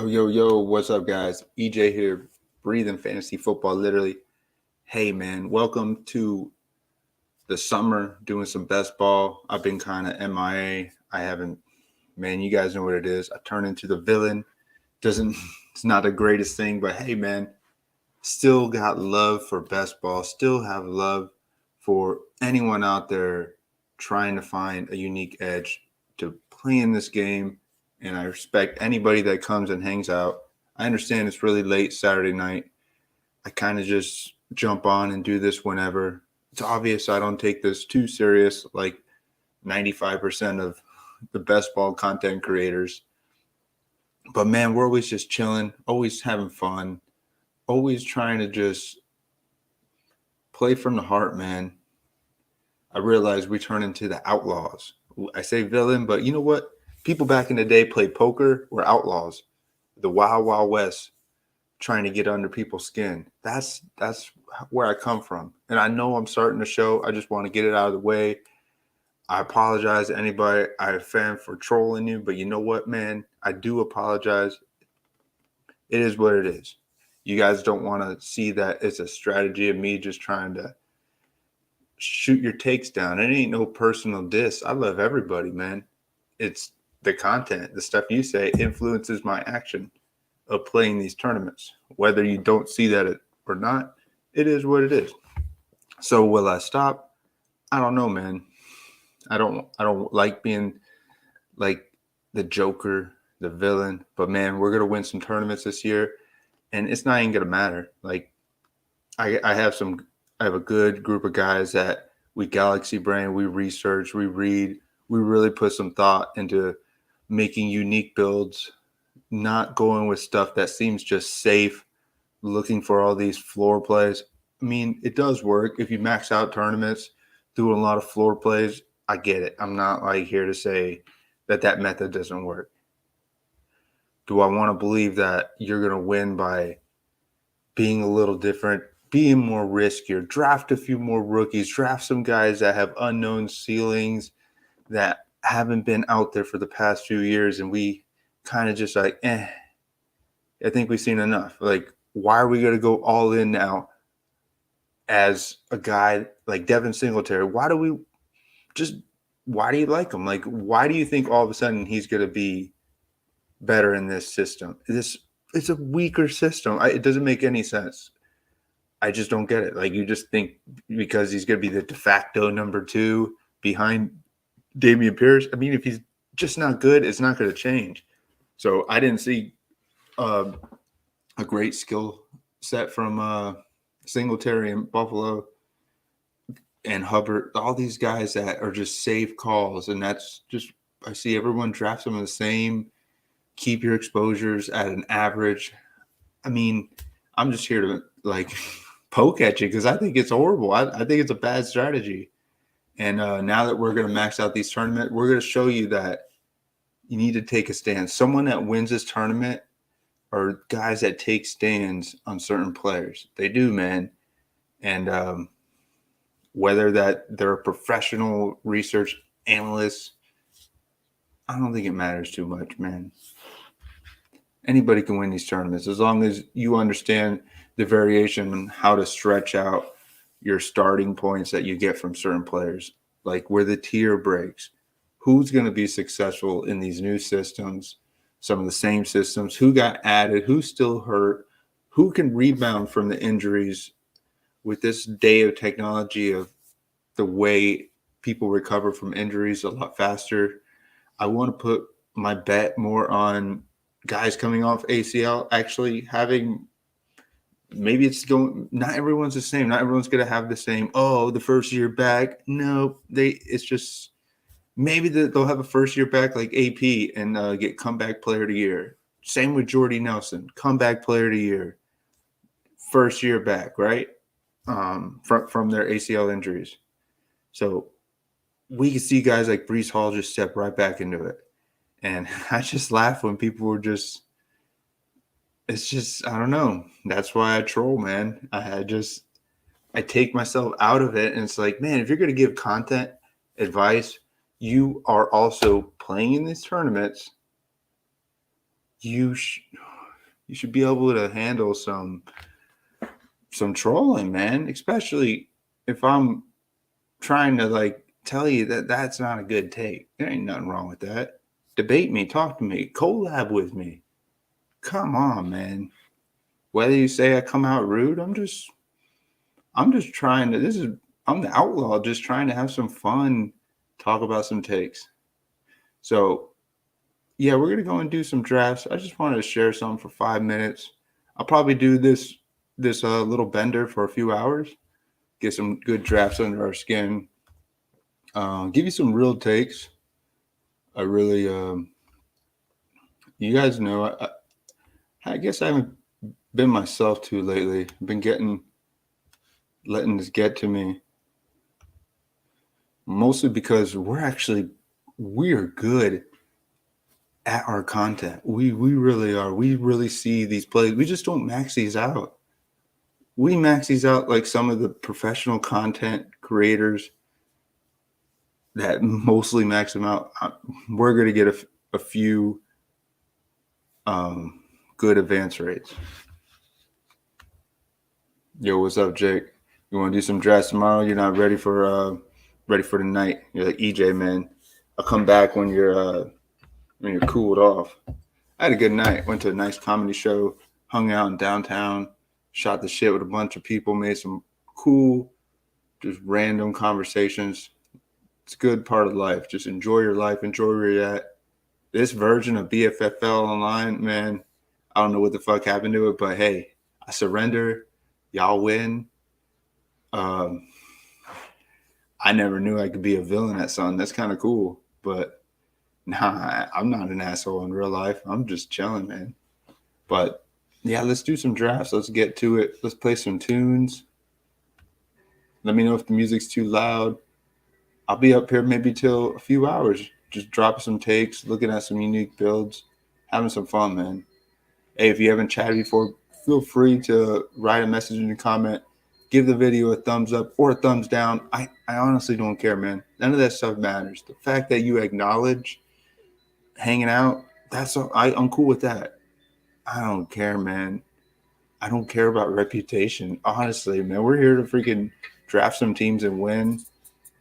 Yo, what's up, guys? EJ here, breathing fantasy football, literally. Hey, man, welcome to the summer, doing some best ball. I've been kind of MIA. I haven't, man, you guys know what it is. I turn into the villain. It's not the greatest thing, but hey, man, still got love for best ball, still have love for anyone out there trying to find a unique edge to play in this game. And I respect anybody that comes and hangs out. I understand it's really late Saturday night. I kind of just jump on and do this whenever. It's obvious I don't take this too serious, like 95% of the best ball content creators. But man, we're always just chilling, always having fun, always trying to just play from the heart, man. I realize we turn into the outlaws. I say villain, but you know what? People back in the day played poker were outlaws. The wild, wild west, trying to get under people's skin. That's where I come from. And I know I'm starting the show. I just want to get it out of the way. I apologize to anybody I offend for trolling you, but you know what, man? I do apologize. It is what it is. You guys don't want to see that it's a strategy of me just trying to shoot your takes down. It ain't no personal diss. I love everybody, man. It's the content, the stuff you say influences my action of playing these tournaments. Whether you don't see that or not, it is what it is. So will I stop? I don't know, man. I don't like being like the Joker, the villain, but man, we're gonna win some tournaments this year, and it's not even gonna matter. Like I have a good group of guys that we galaxy brain, we research, we read, we really put some thought into making unique builds, not going with stuff that seems just safe, looking for all these floor plays. I mean, it does work if you max out tournaments, doing a lot of floor plays. I get it. I'm not like here to say that method doesn't work. Do I want to believe that you're going to win by being a little different, being more riskier, draft a few more rookies, draft some guys that have unknown ceilings that haven't been out there for the past few years, and we kind of just like, I think we've seen enough. Like, why are we going to go all in now as a guy like Devin Singletary? Why do you like him? Like, why do you think all of a sudden he's going to be better in this system? It's a weaker system. It doesn't make any sense. I just don't get it. Like, you just think because he's going to be the de facto number 2 behind Damian Pierce. I mean, if he's just not good, it's not going to change. So I didn't see a great skill set from Singletary and Buffalo and Hubbard. All these guys that are just safe calls, and that's just I see everyone draft them the same. Keep your exposures at an average. I mean, I'm just here to like poke at you because I think it's horrible. I think it's a bad strategy. And now that we're going to max out these tournaments, we're going to show you that you need to take a stand. Someone that wins this tournament are guys that take stands on certain players. They do, man. And whether that they're a professional research analyst, I don't think it matters too much, man. Anybody can win these tournaments as long as you understand the variation and how to stretch out your starting points that you get from certain players, like where the tier breaks. Who's going to be successful in these new systems, some of the same systems, who got added, who's still hurt, who can rebound from the injuries with this day of technology of the way people recover from injuries a lot faster. I want to put my bet more on guys coming off ACL actually having maybe it's going not everyone's the same. Not everyone's going to have the same, the first year back. No, it's just maybe they'll have a first year back like AP and get comeback player of the year. Same with Jordy Nelson, comeback player of the year, first year back, right? From their ACL injuries. So we can see guys like Breece Hall just step right back into it. And I just laugh when people were it's just, I don't know. That's why I troll, man. I take myself out of it. And it's like, man, if you're going to give content advice, you are also playing in these tournaments. you should be able to handle some trolling, man. Especially if I'm trying to like tell you that that's not a good take. There ain't nothing wrong with that. Debate me, talk to me, collab with me. Come on, man. Whether you say I come out rude, I'm just trying to. I'm the outlaw, just trying to have some fun, talk about some takes. So yeah, we're gonna go and do some drafts. I just wanted to share some for 5 minutes. I'll probably do this little bender for a few hours, get some good drafts under our skin, give you some real takes. I really, you guys know, I guess I haven't been myself too lately. I've been letting this get to me, mostly because we're good at our content. We really are. We really see these plays. We just don't max these out. We max these out like some of the professional content creators that mostly max them out. We're going to get a few good advance rates. Yo, what's up, Jake? You want to do some drafts tomorrow? You're not ready for the night. You're like EJ, man. I'll come back when you're cooled off. I had a good night. Went to a nice comedy show, hung out in downtown, shot the shit with a bunch of people, made some cool, just random conversations. It's a good part of life. Just enjoy your life, enjoy where you're at. This version of BFFL online, man, I don't know what the fuck happened to it, but hey, I surrender. Y'all win. I never knew I could be a villain at something. That's kind of cool, but nah, I'm not an asshole in real life. I'm just chilling, man. But yeah, let's do some drafts. Let's get to it. Let's play some tunes. Let me know if the music's too loud. I'll be up here maybe till a few hours, just dropping some takes, looking at some unique builds, having some fun, man. Hey, if you haven't chatted before, feel free to write a message in the comment, give the video a thumbs up or a thumbs down. I honestly don't care, man. None of that stuff matters. The fact that you acknowledge hanging out, I'm cool with that. I don't care, man. I don't care about reputation. Honestly, man, we're here to freaking draft some teams and win.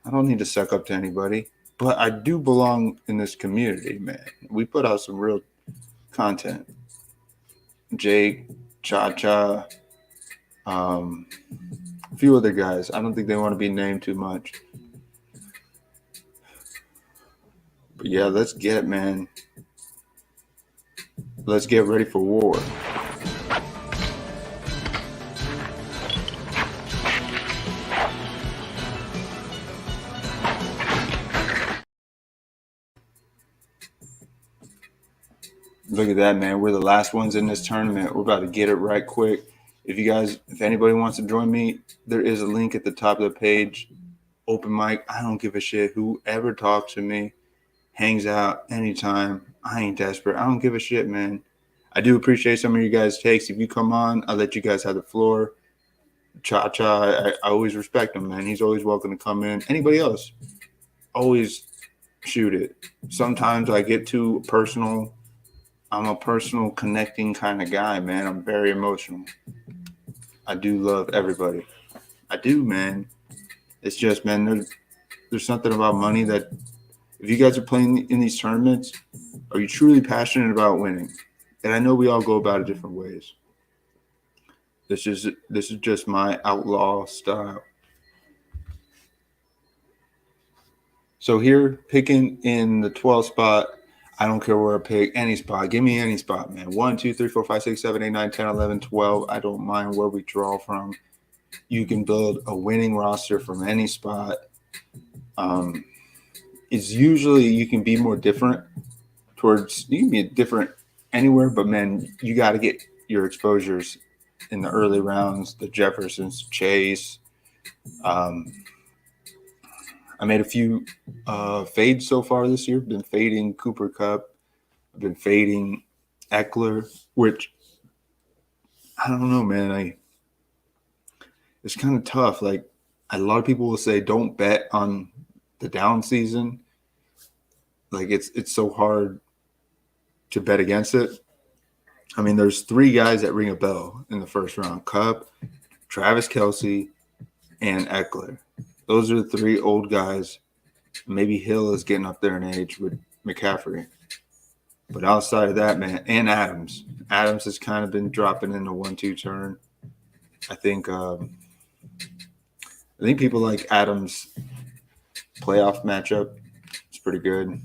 I don't need to suck up to anybody, but I do belong in this community, man. We put out some real content. Jake, Cha-Cha, a few other guys. I don't think they want to be named too much. But yeah, let's get it, man. Let's get ready for war. Look at that, man. We're the last ones in this tournament. We're about to get it right quick. If anybody wants to join me, there is a link at the top of the page. Open mic. I don't give a shit. Whoever talks to me, hangs out anytime. I ain't desperate. I don't give a shit, man. I do appreciate some of you guys' takes. If you come on, I'll let you guys have the floor. Cha-Cha, I always respect him, man. He's always welcome to come in. Anybody else, always shoot it. Sometimes I get too personal. I'm a personal connecting kind of guy, man. I'm very emotional. I do love everybody. I do, man. It's just, man, there's something about money that if you guys are playing in these tournaments, are you truly passionate about winning? And I know we all go about it different ways. This is just my outlaw style. So here, picking in the 12th spot, I don't care where I pick, any spot. Give me any spot, man. 1, 2, 3, 4, 5, 6, 7, 8, 9, 10, 11, 12. I don't mind where we draw from. You can build a winning roster from any spot. It's usually you can be more different you can be different anywhere, but man, you got to get your exposures in the early rounds, the Jeffersons, Chase. I made a few fades so far this year. Been fading Cooper Kupp. I've been fading Eckler, which I don't know, man. It's kind of tough. Like a lot of people will say, don't bet on the down season. Like it's so hard to bet against it. I mean, there's 3 guys that ring a bell in the first round: Cup, Travis Kelce, and Eckler. Those are the 3 old guys. Maybe Hill is getting up there in age with McCaffrey. But outside of that, man, and Adams. Adams has kind of been dropping in the 1-2 turn. I think people like Adams' playoff matchup. It's pretty good.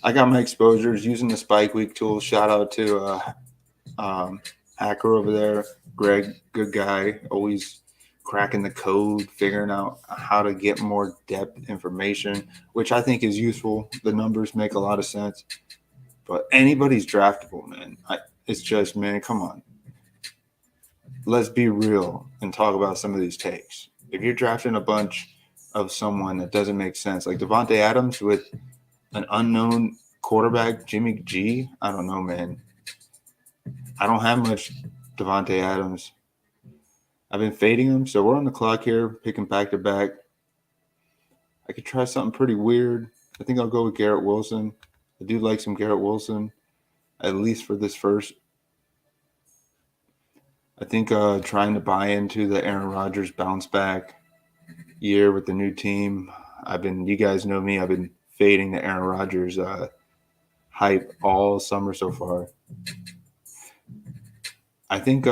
I got my exposures using the Spike Week tool. Shout out to Hacker over there. Greg, good guy. Always cracking the code, figuring out how to get more depth information, which I think is useful. The numbers make a lot of sense. But anybody's draftable, man. It's just, man, come on. Let's be real and talk about some of these takes. If you're drafting a bunch of someone that doesn't make sense, like Devontae Adams with an unknown quarterback, Jimmy G, I don't know, man. I don't have much Devontae Adams. I've been fading him, so we're on the clock here, picking back to back. I could try something pretty weird. I think I'll go with Garrett Wilson. I do like some Garrett Wilson, at least for this first. I think trying to buy into the Aaron Rodgers bounce back year with the new team. You guys know me, I've been fading the Aaron Rodgers hype all summer so far. I think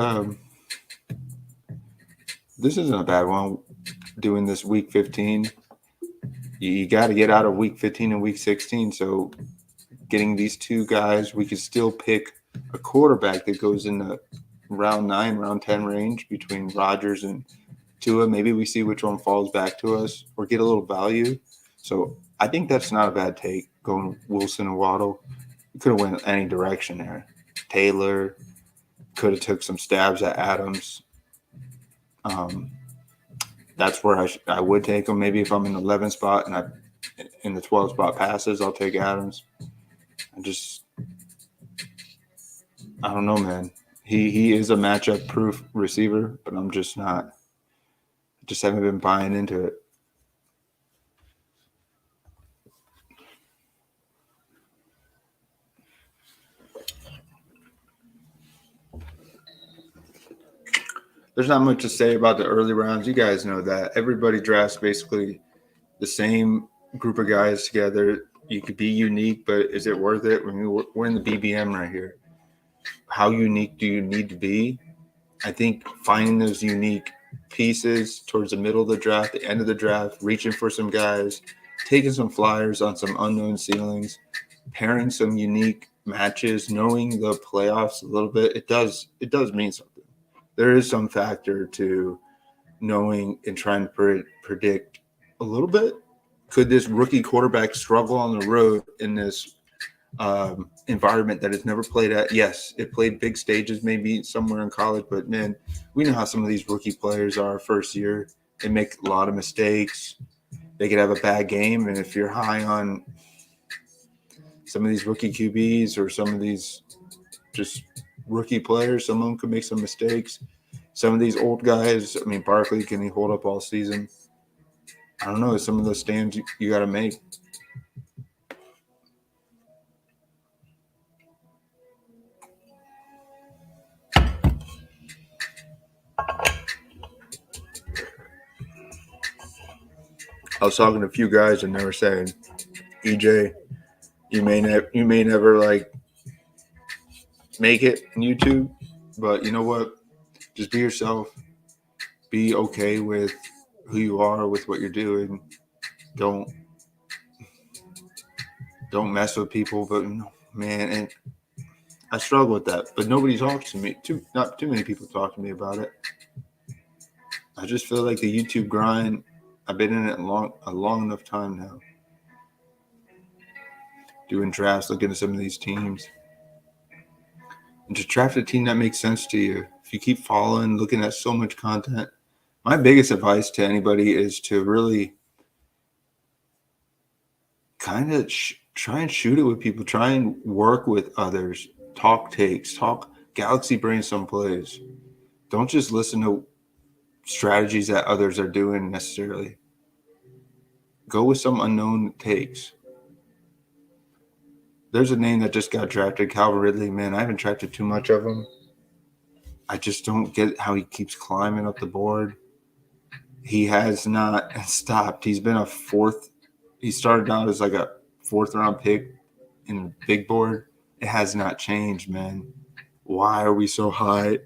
this isn't a bad one, doing this week 15. You got to get out of week 15 and week 16, so getting these 2 guys, we could still pick a quarterback that goes in the round 9, round 10 range between Rodgers and Tua. Maybe we see which one falls back to us or get a little value. So I think that's not a bad take, going Wilson and Waddle. You could have went any direction there. Taylor could have took some stabs at Adams. That's where I would take him. Maybe if I'm in the 11th spot and in the 12th spot passes, I'll take Adams. I don't know, man. He is a matchup proof receiver, but I'm just not. Just haven't been buying into it. There's not much to say about the early rounds. You guys know that. Everybody drafts basically the same group of guys together. You could be unique, but is it worth it? I mean, we're in the BBM right here. How unique do you need to be? I think finding those unique pieces towards the middle of the draft, the end of the draft, reaching for some guys, taking some flyers on some unknown ceilings, pairing some unique matches, knowing the playoffs a little bit, it does mean something. There is some factor to knowing and trying to predict a little bit. Could this rookie quarterback struggle on the road in this environment that it's never played at? Yes, it played big stages maybe somewhere in college, but man, we know how some of these rookie players are first year. They make a lot of mistakes. They could have a bad game, and if you're high on some of these rookie QBs or some of these just rookie players, some of them could make some mistakes. Some of these old guys, I mean, Barkley, can he hold up all season? I don't know. Some of those stands you got to make. I was talking to a few guys and they were saying, EJ, you may never like make it on YouTube, but you know what? Just be yourself. Be okay with who you are, with what you're doing. Don't mess with people. But man, and I struggle with that. But nobody talks to me. Not too many people talk to me about it. I just feel like the YouTube grind. I've been in it a long enough time now. Doing drafts, looking at some of these teams. And just draft a team that makes sense to you. If you keep following, looking at so much content, my biggest advice to anybody is to really kind of try and shoot it with people. Try and work with others. Talk takes. Talk galaxy brain some plays. Don't just listen to strategies that others are doing necessarily. Go with some unknown takes. there's a name that just got drafted, Calvin Ridley. Man, I haven't drafted too much of him. I just don't get how he keeps climbing up the board. He has not stopped. He's been a fourth. He started out as like a fourth-round pick in big board. It has not changed, man. Why are we so high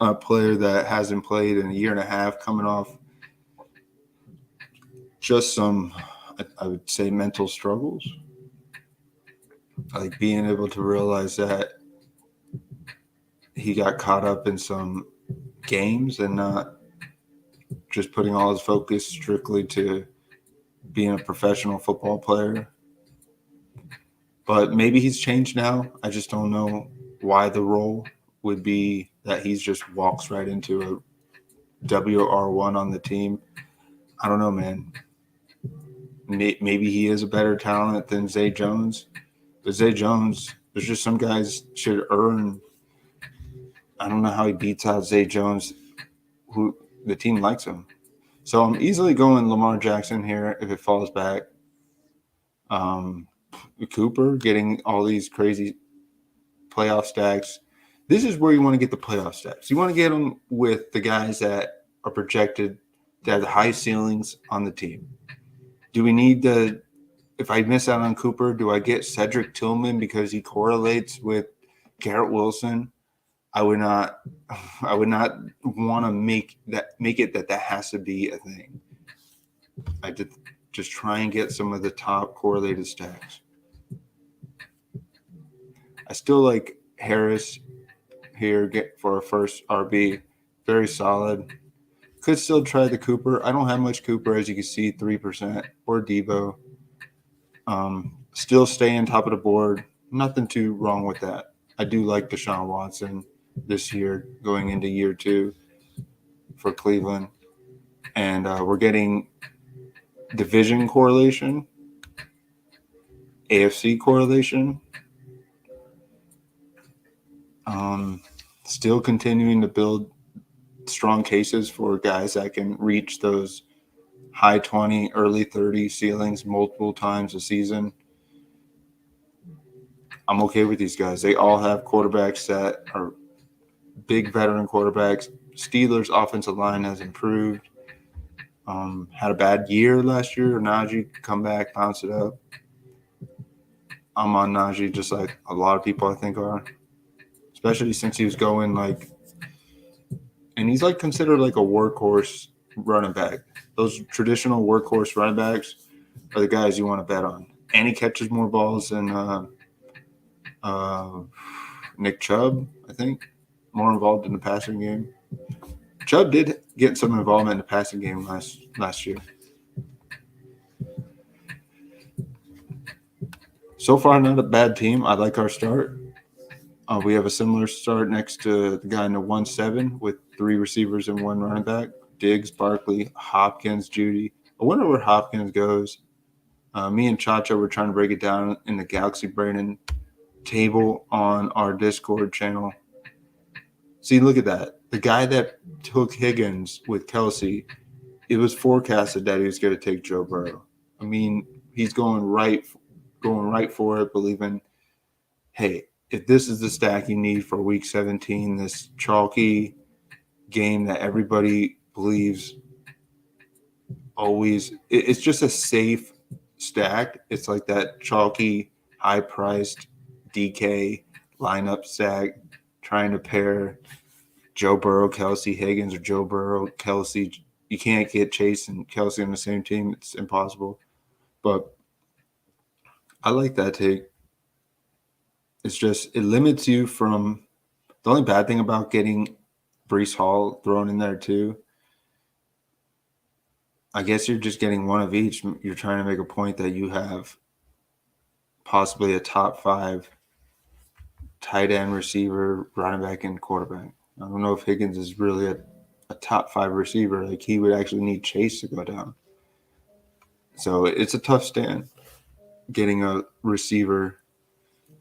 on a player that hasn't played in a year and a half, coming off just some, I would say, mental struggles? Like being able to realize that he got caught up in some games and not just putting all his focus strictly to being a professional football player. But maybe he's changed now. I just don't know why the role would be that he just walks right into a WR1 on the team. I don't know, man. Maybe he is a better talent than Zay Jones. But Zay Jones, there's just some guys should earn. I don't know how he beats out Zay Jones, who the team likes him. So I'm easily going Lamar Jackson here if it falls back. Cooper getting all these crazy playoff stacks. This is where you want to get the playoff stacks. You want to get them with the guys that are projected to have the high ceilings on the team. Do we need to, if I miss out on Cooper, do I get Cedric Tillman because he correlates with Garrett Wilson? I would not want to make it that has to be a thing. I did just try and get some of the top correlated stacks. I still like Harris here for a first RB. Very solid. Could still try the Cooper. I don't have much Cooper, as you can see, 3%, or Debo. Still staying top of the board. Nothing too wrong with that. I do like Deshaun Watson this year, going into year 2 for Cleveland. And we're getting division correlation, AFC correlation. Still continuing to build strong cases for guys that can reach those high 20, early 30 ceilings multiple times a season. I'm okay with these guys. They all have quarterbacks that are big veteran quarterbacks. Steelers' offensive line has improved. Had a bad year last year. Najee come back, bounce it up. I'm on Najee just like a lot of people I think are, especially since he was going and he's considered like a workhorse running back. Those traditional workhorse running backs are the guys you want to bet on. And he catches more balls than Nick Chubb, I think, more involved in the passing game. Chubb did get some involvement in the passing game last year. So far, not a bad team. I like our start. We have a similar start next to the guy in the 1-7 with 3 receivers and 1 running back. Diggs, Barkley, Hopkins, Judy. I wonder where Hopkins goes. Me and Chacha were trying to break it down in the Galaxy Brandon table on our Discord channel. See, look at that. The guy that took Higgins with Kelsey, it was forecasted that he was going to take Joe Burrow. I mean, he's going right for it, believing, hey, if this is the stack you need for Week 17, this chalky game that everybody believes always, it's just a safe stack. It's like that chalky, high-priced DK lineup stack, trying to pair Joe Burrow, Kelsey, Higgins, or Joe Burrow, Kelsey. You can't get Chase and Kelsey on the same team. It's impossible. But I like that take. It's just, it limits you from – the only bad thing about getting Breece Hall thrown in there too, I guess you're just getting one of each. You're trying to make a point that you have possibly a top 5 tight end, receiver, running back, and quarterback. I don't know if Higgins is really a top 5 receiver. Like, he would actually need Chase to go down. So it's a tough stand getting a receiver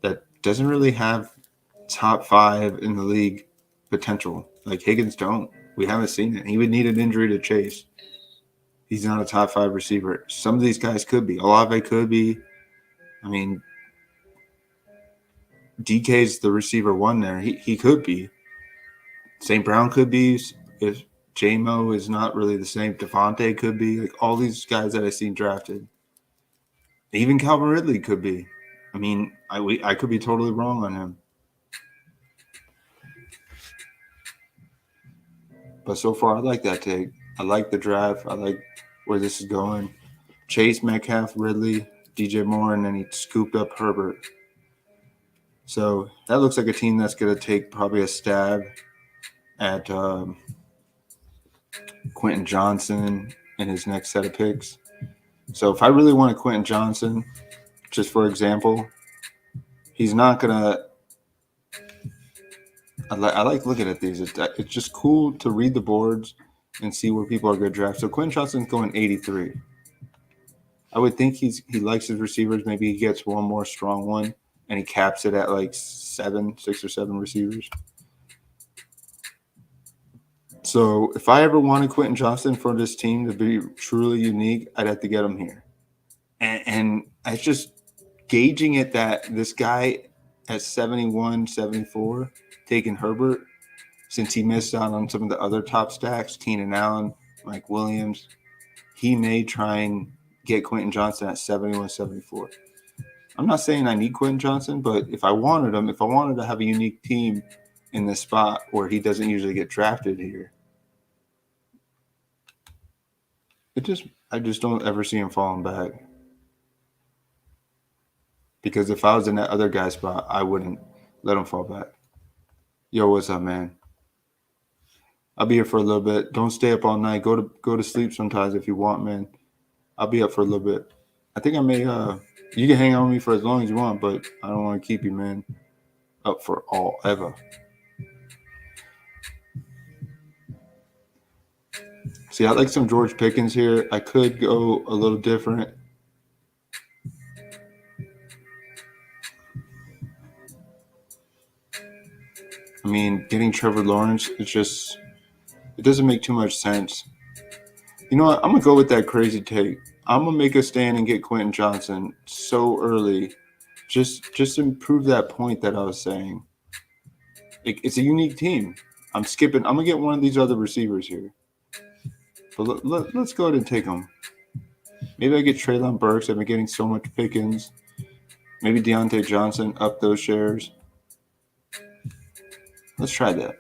that doesn't really have top 5 in the league potential. Like, Higgins don't. We haven't seen it. He would need an injury to Chase. He's not a top 5 receiver. Some of these guys could be. Olave could be. I mean, DK's the receiver one there. He could be. St. Brown could be. If J-Mo is not really the same, Devontae could be. Like all these guys that I've seen drafted. Even Calvin Ridley could be. I mean, I could be totally wrong on him. But so far, I like that take. I like the draft. I like where this is going. Chase, Metcalf, Ridley, DJ Moore, and then he scooped up Herbert. So that looks like a team that's going to take probably a stab at Quentin Johnson in his next set of picks. So if I really wanted Quentin Johnson, just for example, he's not going to – I like looking at these. It's just cool to read the boards and see where people are going to draft. So Quentin Johnson's going 83. I would think he likes his receivers. Maybe he gets one more strong one, and he caps it at like 6 or 7 receivers. So if I ever wanted Quentin Johnson for this team to be truly unique, I'd have to get him here. And it's just gauging it that this guy at 71, 74, taking Herbert, since he missed out on some of the other top stacks, Keenan Allen, Mike Williams, he may try and get Quentin Johnson at 71, 74. I'm not saying I need Quentin Johnson, but if I wanted him, if I wanted to have a unique team in this spot where he doesn't usually get drafted here, I just don't ever see him falling back. Because if I was in that other guy's spot, I wouldn't let him fall back. Yo, what's up, man? I'll be here for a little bit. Don't stay up all night. Go to sleep sometimes if you want, man. I'll be up for a little bit. I think I may you can hang out with me for as long as you want, but I don't want to keep you, man, up for all ever. See, I like some George Pickens here. I could go a little different. I mean, getting Trevor Lawrence, it doesn't make too much sense. You know what? I'm going to go with that crazy take. I'm going to make a stand and get Quentin Johnson so early just to prove that point that I was saying. It's a unique team. I'm going to get one of these other receivers here. But let's go ahead and take them. Maybe I get Treylon Burks. I've been getting so much Pickens. Maybe Deontay Johnson, up those shares. Let's try that.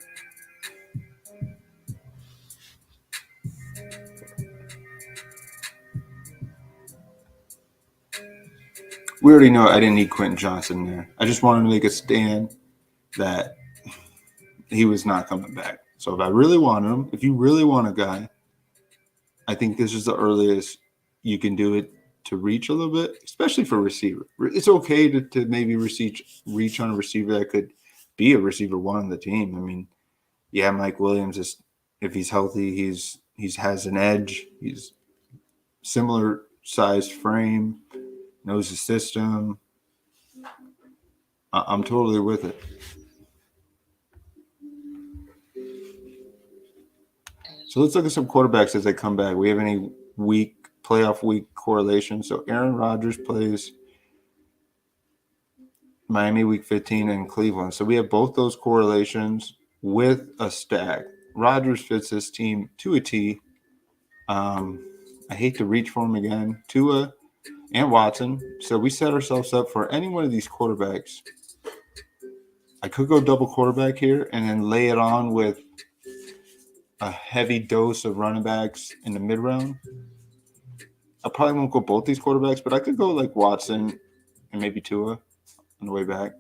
We already know I didn't need Quentin Johnson there. I just wanted to make a stand that he was not coming back. So if I really wanted him, if you really want a guy, I think this is the earliest you can do it to reach a little bit, especially for receiver. It's okay to maybe reach on a receiver that could be a receiver one on the team. I mean, yeah, Mike Williams is, if he's healthy, he has an edge. He's similar sized frame, knows the system. I'm totally with it. So let's look at some quarterbacks as they come back. We have any playoff week correlation. So Aaron Rodgers plays Miami week 15 and Cleveland. So we have both those correlations with a stack. Rodgers fits this team to a T. I hate to reach for him again. Tua and Watson. So we set ourselves up for any one of these quarterbacks. I could go double quarterback here and then lay it on with a heavy dose of running backs in the mid round. I probably won't go both these quarterbacks, but I could go like Watson and maybe Tua on the way back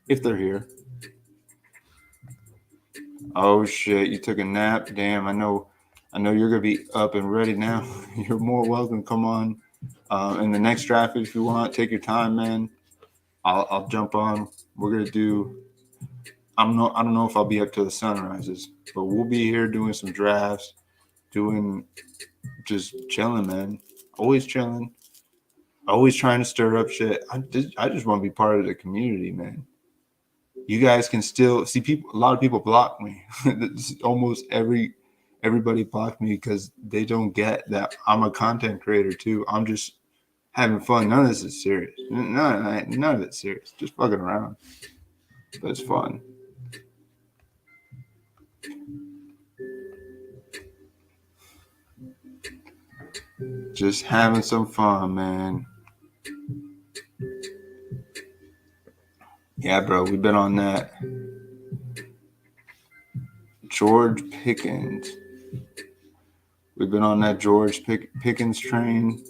if they're here. Oh shit, you took a nap. Damn, I know you're gonna be up and ready now. You're more welcome. Come on in the next draft if you want. Take your time, man. I'll jump on. We're gonna do. I don't know if I'll be up till the sun rises, but we'll be here doing some drafts, just chilling, man. Always chilling. Always trying to stir up shit. I just want to be part of the community, man. You guys can still see people. A lot of people block me. Almost everybody blocked me because they don't get that I'm a content creator too. I'm just having fun. None of this is serious. None of it's serious. Just fucking around. But it's fun. Just having some fun, man. Yeah, bro, we've been on that. George Pickens. We've been on that George Pickens train.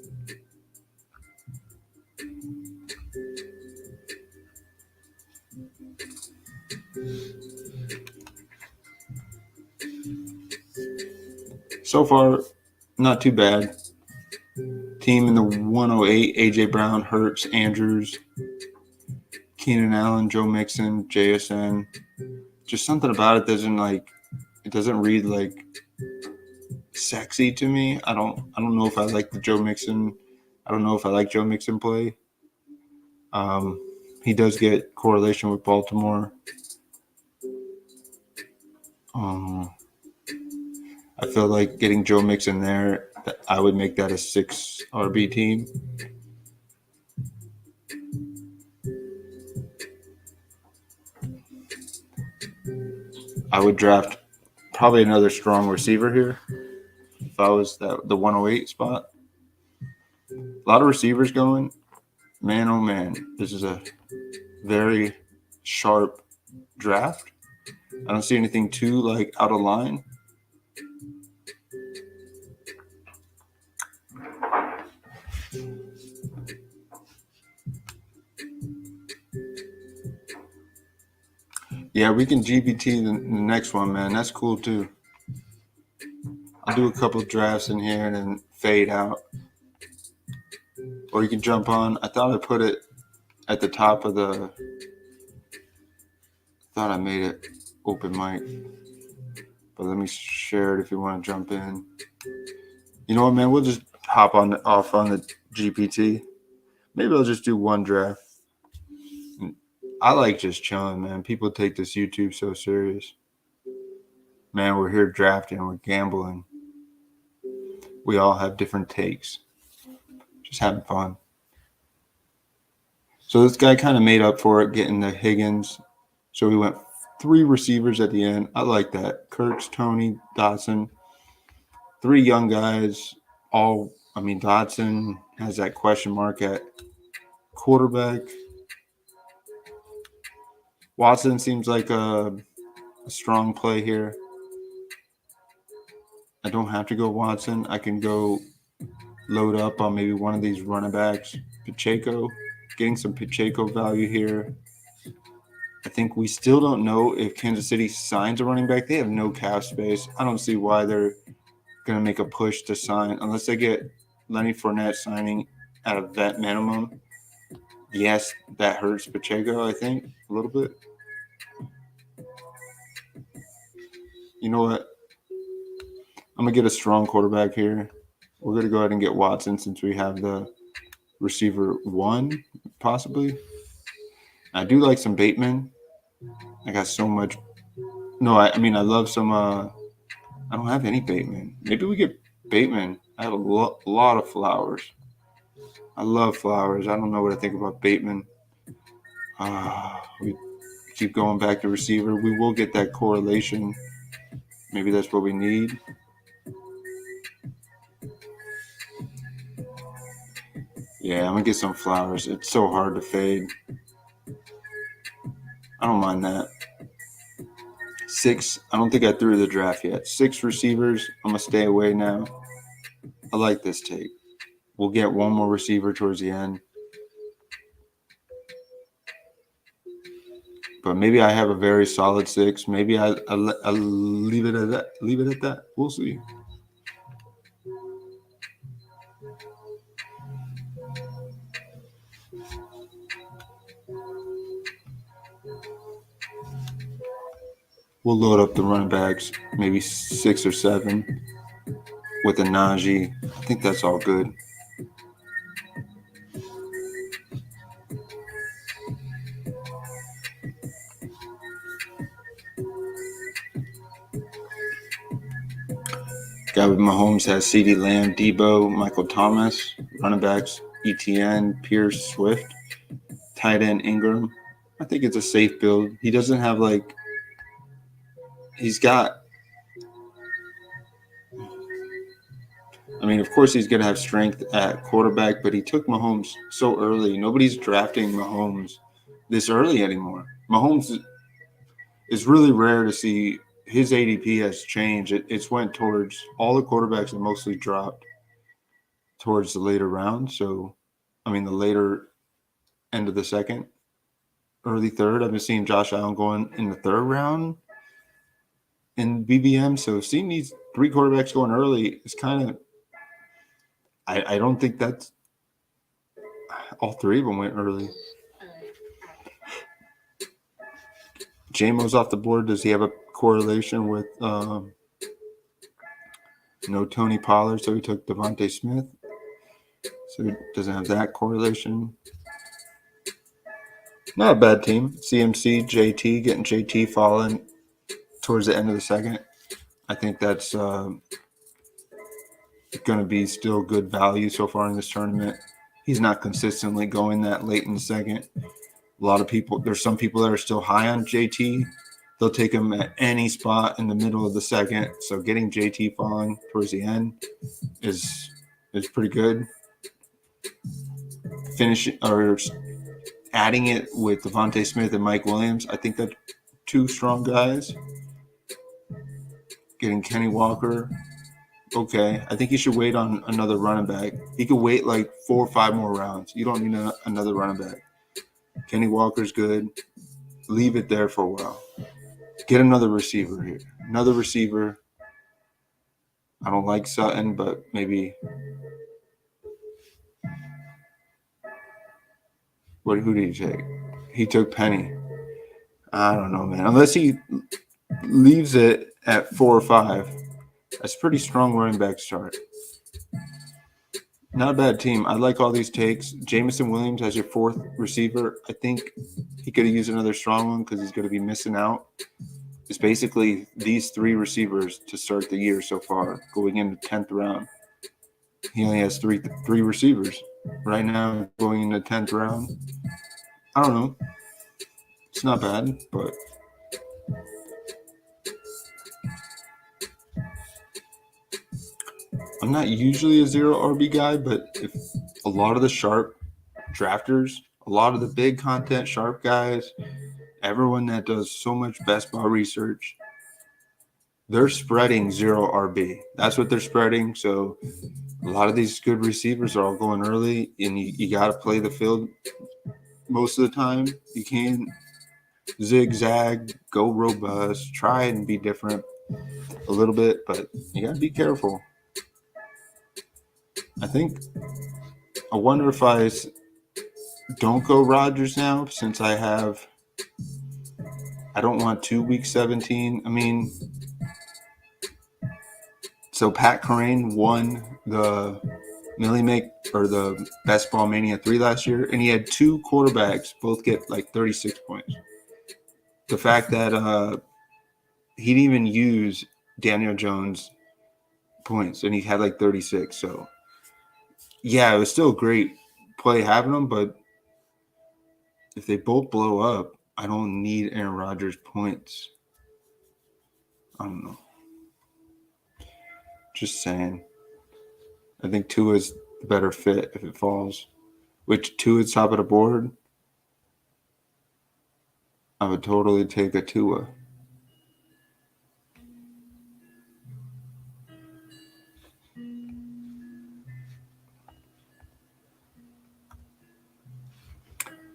So far, not too bad. Team in the 108, A.J. Brown, Hurts, Andrews, Keenan Allen, Joe Mixon, JSN. Just something about it doesn't read like sexy to me. I don't know if I like the Joe Mixon. I don't know if I like Joe Mixon play. He does get correlation with Baltimore. I feel like getting Joe Mixon there, I would make that a 6 RB team. I would draft probably another strong receiver here if I was the 108 spot. A lot of receivers going. Man, oh man, this is a very sharp draft. I don't see anything too out of line. Yeah, we can GPT the next one, man. That's cool too. I'll do a couple of drafts in here and then fade out. Or you can jump on. I thought I put it at the top of the... thought I made it open mic. But let me share it if you want to jump in. You know what, man? We'll just hop off on the GPT. Maybe I'll just do one draft. I like just chilling, man. People take this YouTube so serious. Man, we're here drafting. We're gambling. We all have different takes. Just having fun. So this guy kind of made up for it, getting the Higgins. So we went 3 receivers at the end. I like that. Kirks, Tony, Dotson. 3 young guys. Dotson has that question mark at quarterback. Watson seems like a strong play here. I don't have to go Watson. I can go load up on maybe one of these running backs. Pacheco, getting some Pacheco value here. I think we still don't know if Kansas City signs a running back. They have no cap space. I don't see why they're going to make a push to sign unless they get Lenny Fournette signing at a vet minimum. Yes, that hurts Pacheco, I think, a little bit. You know what? I'm going to get a strong quarterback here. We're going to go ahead and get Watson since we have the receiver 1, possibly. I do like some Bateman. I got so much. No, I love some. I don't have any Bateman. Maybe we get Bateman. I have a lot of Flowers. I love Flowers. I don't know what I think about Bateman. We keep going back to receiver. We will get that correlation. Maybe that's what we need. Yeah, I'm going to get some Flowers. It's so hard to fade. I don't mind that. 6. I don't think I threw the draft yet. 6 receivers. I'm going to stay away now. I like this take. We'll get one more receiver towards the end. But maybe I have a very solid 6. Maybe I'll leave it at that. Leave it at that. We'll see. We'll load up the running backs, maybe 6 or 7 with a Najee. I think that's all good. Guy with Mahomes has CeeDee Lamb, Debo, Michael Thomas. Running backs, ETN, Pierce, Swift, tight end Ingram. I think it's a safe build. He doesn't have he's got. I mean, of course, he's going to have strength at quarterback, but he took Mahomes so early. Nobody's drafting Mahomes this early anymore. Mahomes is really rare to see. His ADP has changed. It's went towards all the quarterbacks have mostly dropped towards the later round. So, I mean, the later end of the second, early third. I've been seeing Josh Allen going in the third round in BBM. So, seeing these three quarterbacks going early is kind of. I don't think that's all three of them went early. JMO's off the board. Does he have a correlation with no Tony Pollard? So he took Devontae Smith. So he doesn't have that correlation. Not a bad team. CMC, JT, getting JT falling towards the end of the second. I think that's going to be still good value so far in this tournament. He's not consistently going that late in the second. A lot of people, there's some people that are still high on JT. They'll take him at any spot in the middle of the second. So getting JT falling towards the end is pretty good. Finishing or adding it with Devontae Smith and Mike Williams, I think that's two strong guys. Getting Kenny Walker, okay. I think you should wait on another running back. He could wait like 4 or 5 more rounds. You don't need another running back. Kenny Walker's good. Leave it there for a while. Get another receiver here. Another receiver. I don't like Sutton, but maybe. Who did he take? He took Penny. I don't know, man. Unless he leaves it at 4 or 5. That's a pretty strong running back start. Not a bad team. I like all these takes. Jameson Williams as your fourth receiver. I think he could have used another strong one because he's going to be missing out. It's basically these 3 receivers to start the year so far, going into 10th round. He only has three receivers right now going into 10th round. I don't know. It's not bad, but I'm not usually a 0 RB guy, but if a lot of the sharp drafters, a lot of the big content sharp guys, everyone that does so much best ball research, they're spreading 0 RB. That's what they're spreading. So a lot of these good receivers are all going early, and you got to play the field most of the time. You can't zigzag, go robust, try and be different a little bit, but you got to be careful. I wonder if I don't go Rodgers now, since I don't want 2 week 17. I mean, so Pat Kerrane won the the Best Ball Mania 3 last year, and he had 2 quarterbacks both get like 36 points. The fact that he didn't even use Daniel Jones' points, and he had like 36. So, yeah, it was still a great play having them, but if they both blow up, I don't need Aaron Rodgers' points. I don't know. Just saying. I think Tua's the better fit if it falls. Which Tua's top of the board? I would totally take a Tua.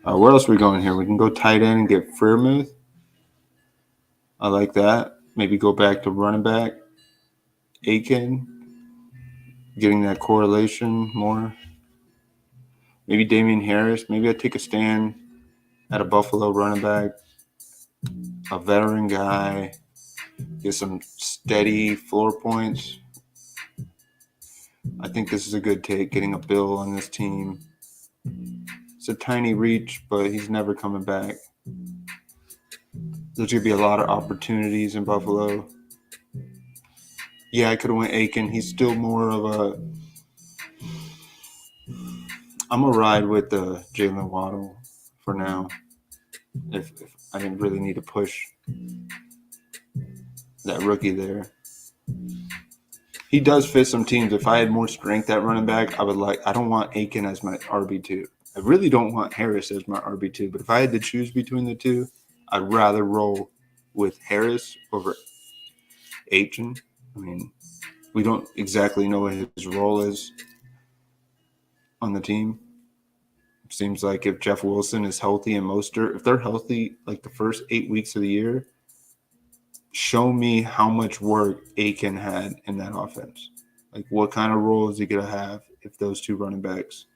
Where else are we going here? We can go tight end and get Freiermuth. I like that. Maybe go back to running back. Aiken. Getting that correlation more. Maybe Damian Harris. Maybe I take a stand at a Buffalo running back. A veteran guy. Get some steady floor points. I think this is a good take, getting a Bill on this team. It's a tiny reach, but he's never coming back. There's going to be a lot of opportunities in Buffalo. Yeah, I could have went Aiken. He's still more of I'm gonna ride with the Jalen Waddle for now. If I didn't really need to push that rookie there, he does fit some teams. If I had more strength at running back, I would like. I don't want Aiken as my RB2. I really don't want Harris as my RB2. But if I had to choose between the two, I'd rather roll with Harris over Aiken. I mean, we don't exactly know what his role is on the team. Seems like if Jeff Wilson is healthy and Mostert, if they're healthy like the first 8 weeks of the year, show me how much work Aiken had in that offense. Like what kind of role is he going to have if those two running backs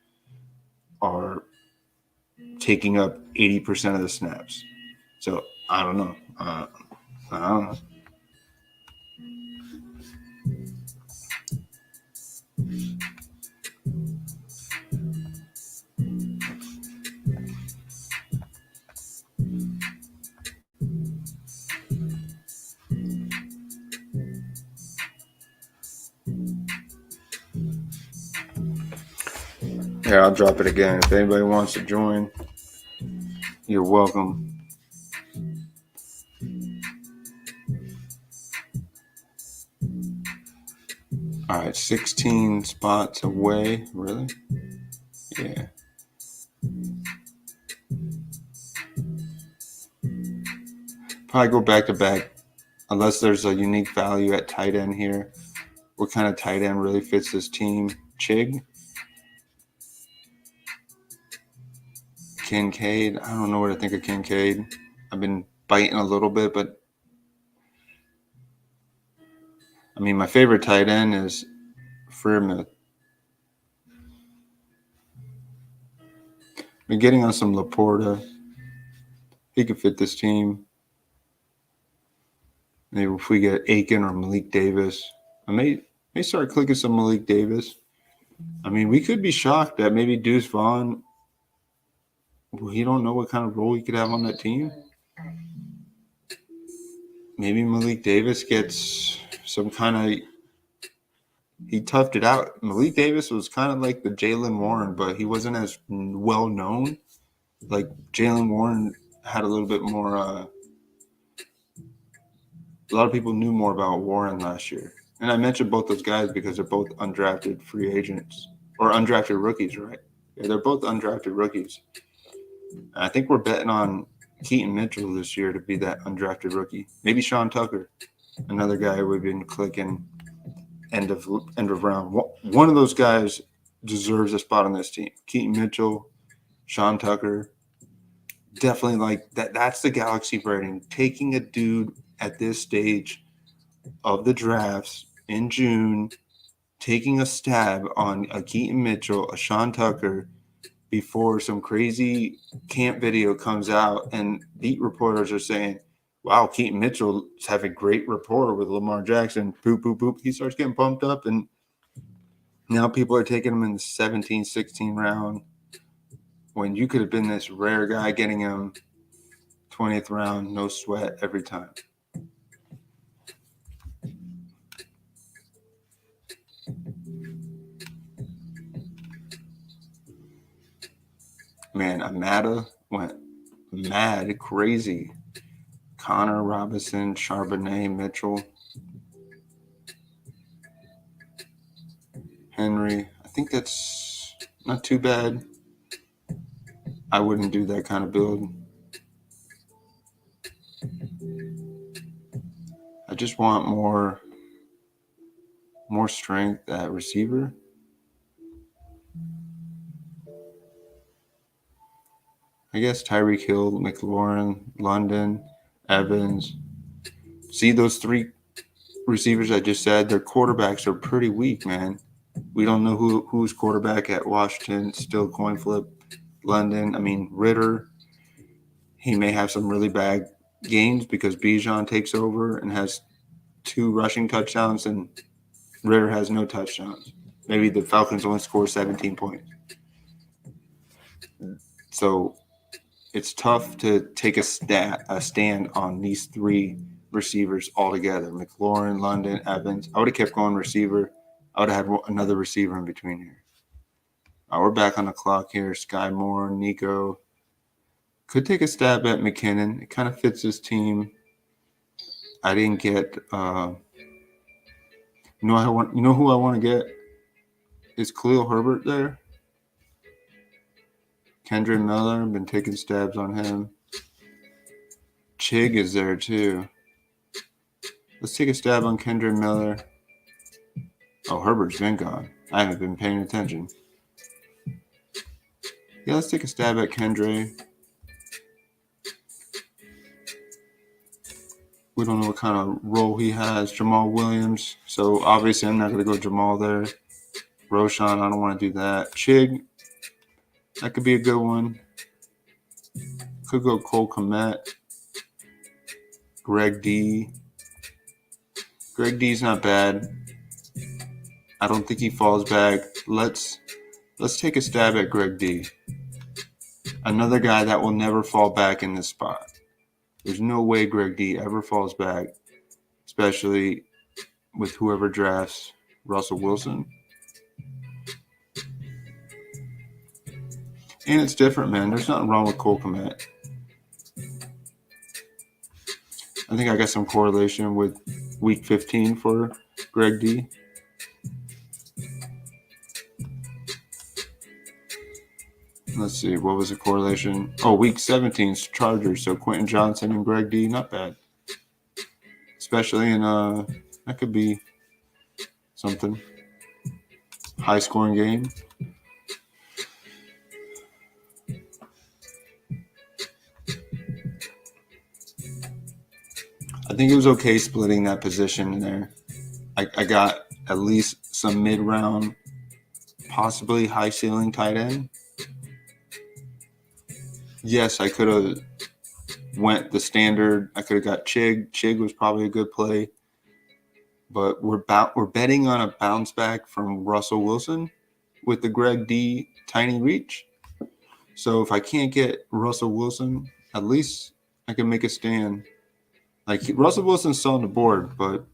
are taking up 80% of the snaps? So I don't know. I don't know. Yeah, I'll drop it again. If anybody wants to join, you're welcome. All right, 16 spots away. Really? Yeah. Probably go back to back unless there's a unique value at tight end here. What kind of tight end really fits this team? Chig? Kincaid? I don't know what I think of Kincaid. I've been biting a little bit, but I mean, my favorite tight end is Freermuth. Been getting on some Laporta. He could fit this team. Maybe if we get Aiken or Malik Davis, I may start clicking some Malik Davis. I mean, we could be shocked that maybe Deuce Vaughn, we don't know what kind of role he could have on that team. Maybe Malik Davis gets some kind of – he toughed it out. Malik Davis was kind of like the Jalen Warren, but he wasn't as well known. Like Jalen Warren had a little bit more a lot of people knew more about Warren last year. And I mentioned both those guys because they're both undrafted free agents or undrafted rookies, right? Yeah, they're both undrafted rookies. And I think we're betting on Keaton Mitchell this year to be that undrafted rookie. Maybe Sean Tucker, another guy we've been clicking end of round. One of those guys deserves a spot on this team. Keaton Mitchell, Sean Tucker. Definitely like that. That's the galaxy brain. Taking a dude at this stage of the drafts in June, taking a stab on a Keaton Mitchell, a Sean Tucker, before some crazy camp video comes out and beat reporters are saying, wow, Keaton Mitchell is having great rapport with Lamar Jackson. Boop, boop, boop. He starts getting pumped up, and now people are taking him in the 17, 16 round when you could have been this rare guy getting him 20th round, no sweat every time. Man, Amata went mad, crazy. Connor, Robinson, Charbonnet, Mitchell, Henry. I think that's not too bad. I wouldn't do that kind of build. I just want more strength at receiver. I guess Tyreek Hill, McLaurin, London, Evans. See those three receivers I just said? Their quarterbacks are pretty weak, man. We don't know who's quarterback at Washington. Still coin flip. London. I mean, Ritter. He may have some really bad games because Bijan takes over and has 2 rushing touchdowns and Ritter has no touchdowns. Maybe the Falcons only score 17 points. So it's tough to take a stand on these 3 receivers altogether. McLaurin, London, Evans. I would have kept going receiver. I would have had another receiver in between here. We're back on the clock here. Sky Moore, Nico. Could take a stab at McKinnon. It kind of fits his team. I didn't get. You know who I want to get? Is Khalil Herbert there? Kendra Miller. I've been taking stabs on him. Chig is there too. Let's take a stab on Kendra Miller. Oh, Herbert's been gone. I haven't been paying attention. Yeah, let's take a stab at Kendra. We don't know what kind of role he has. Jamal Williams. So obviously I'm not going to go Jamal there. Roshan, I don't want to do that. Chig, that could be a good one. Could go Cole Kmet. Greg D. Greg D's not bad. I don't think he falls back. Let's take a stab at Greg D. Another guy that will never fall back in this spot. There's no way Greg D ever falls back, especially with whoever drafts Russell Wilson. And it's different, man. There's nothing wrong with Cole Kmet. I think I got some correlation with week 15 for Greg D. Let's see, what was the correlation? Oh, week 17's Chargers. So Quentin Johnson and Greg D, not bad. Especially in that could be something. High scoring game. I think it was okay splitting that position in there. I got at least some mid-round, possibly high ceiling tight end. Yes, I could have went the standard. I could have got Chig. Chig was probably a good play. But we're betting on a bounce back from Russell Wilson with the Greg D tiny reach. So if I can't get Russell Wilson, at least I can make a stand. Like Russell Wilson's still on the board, but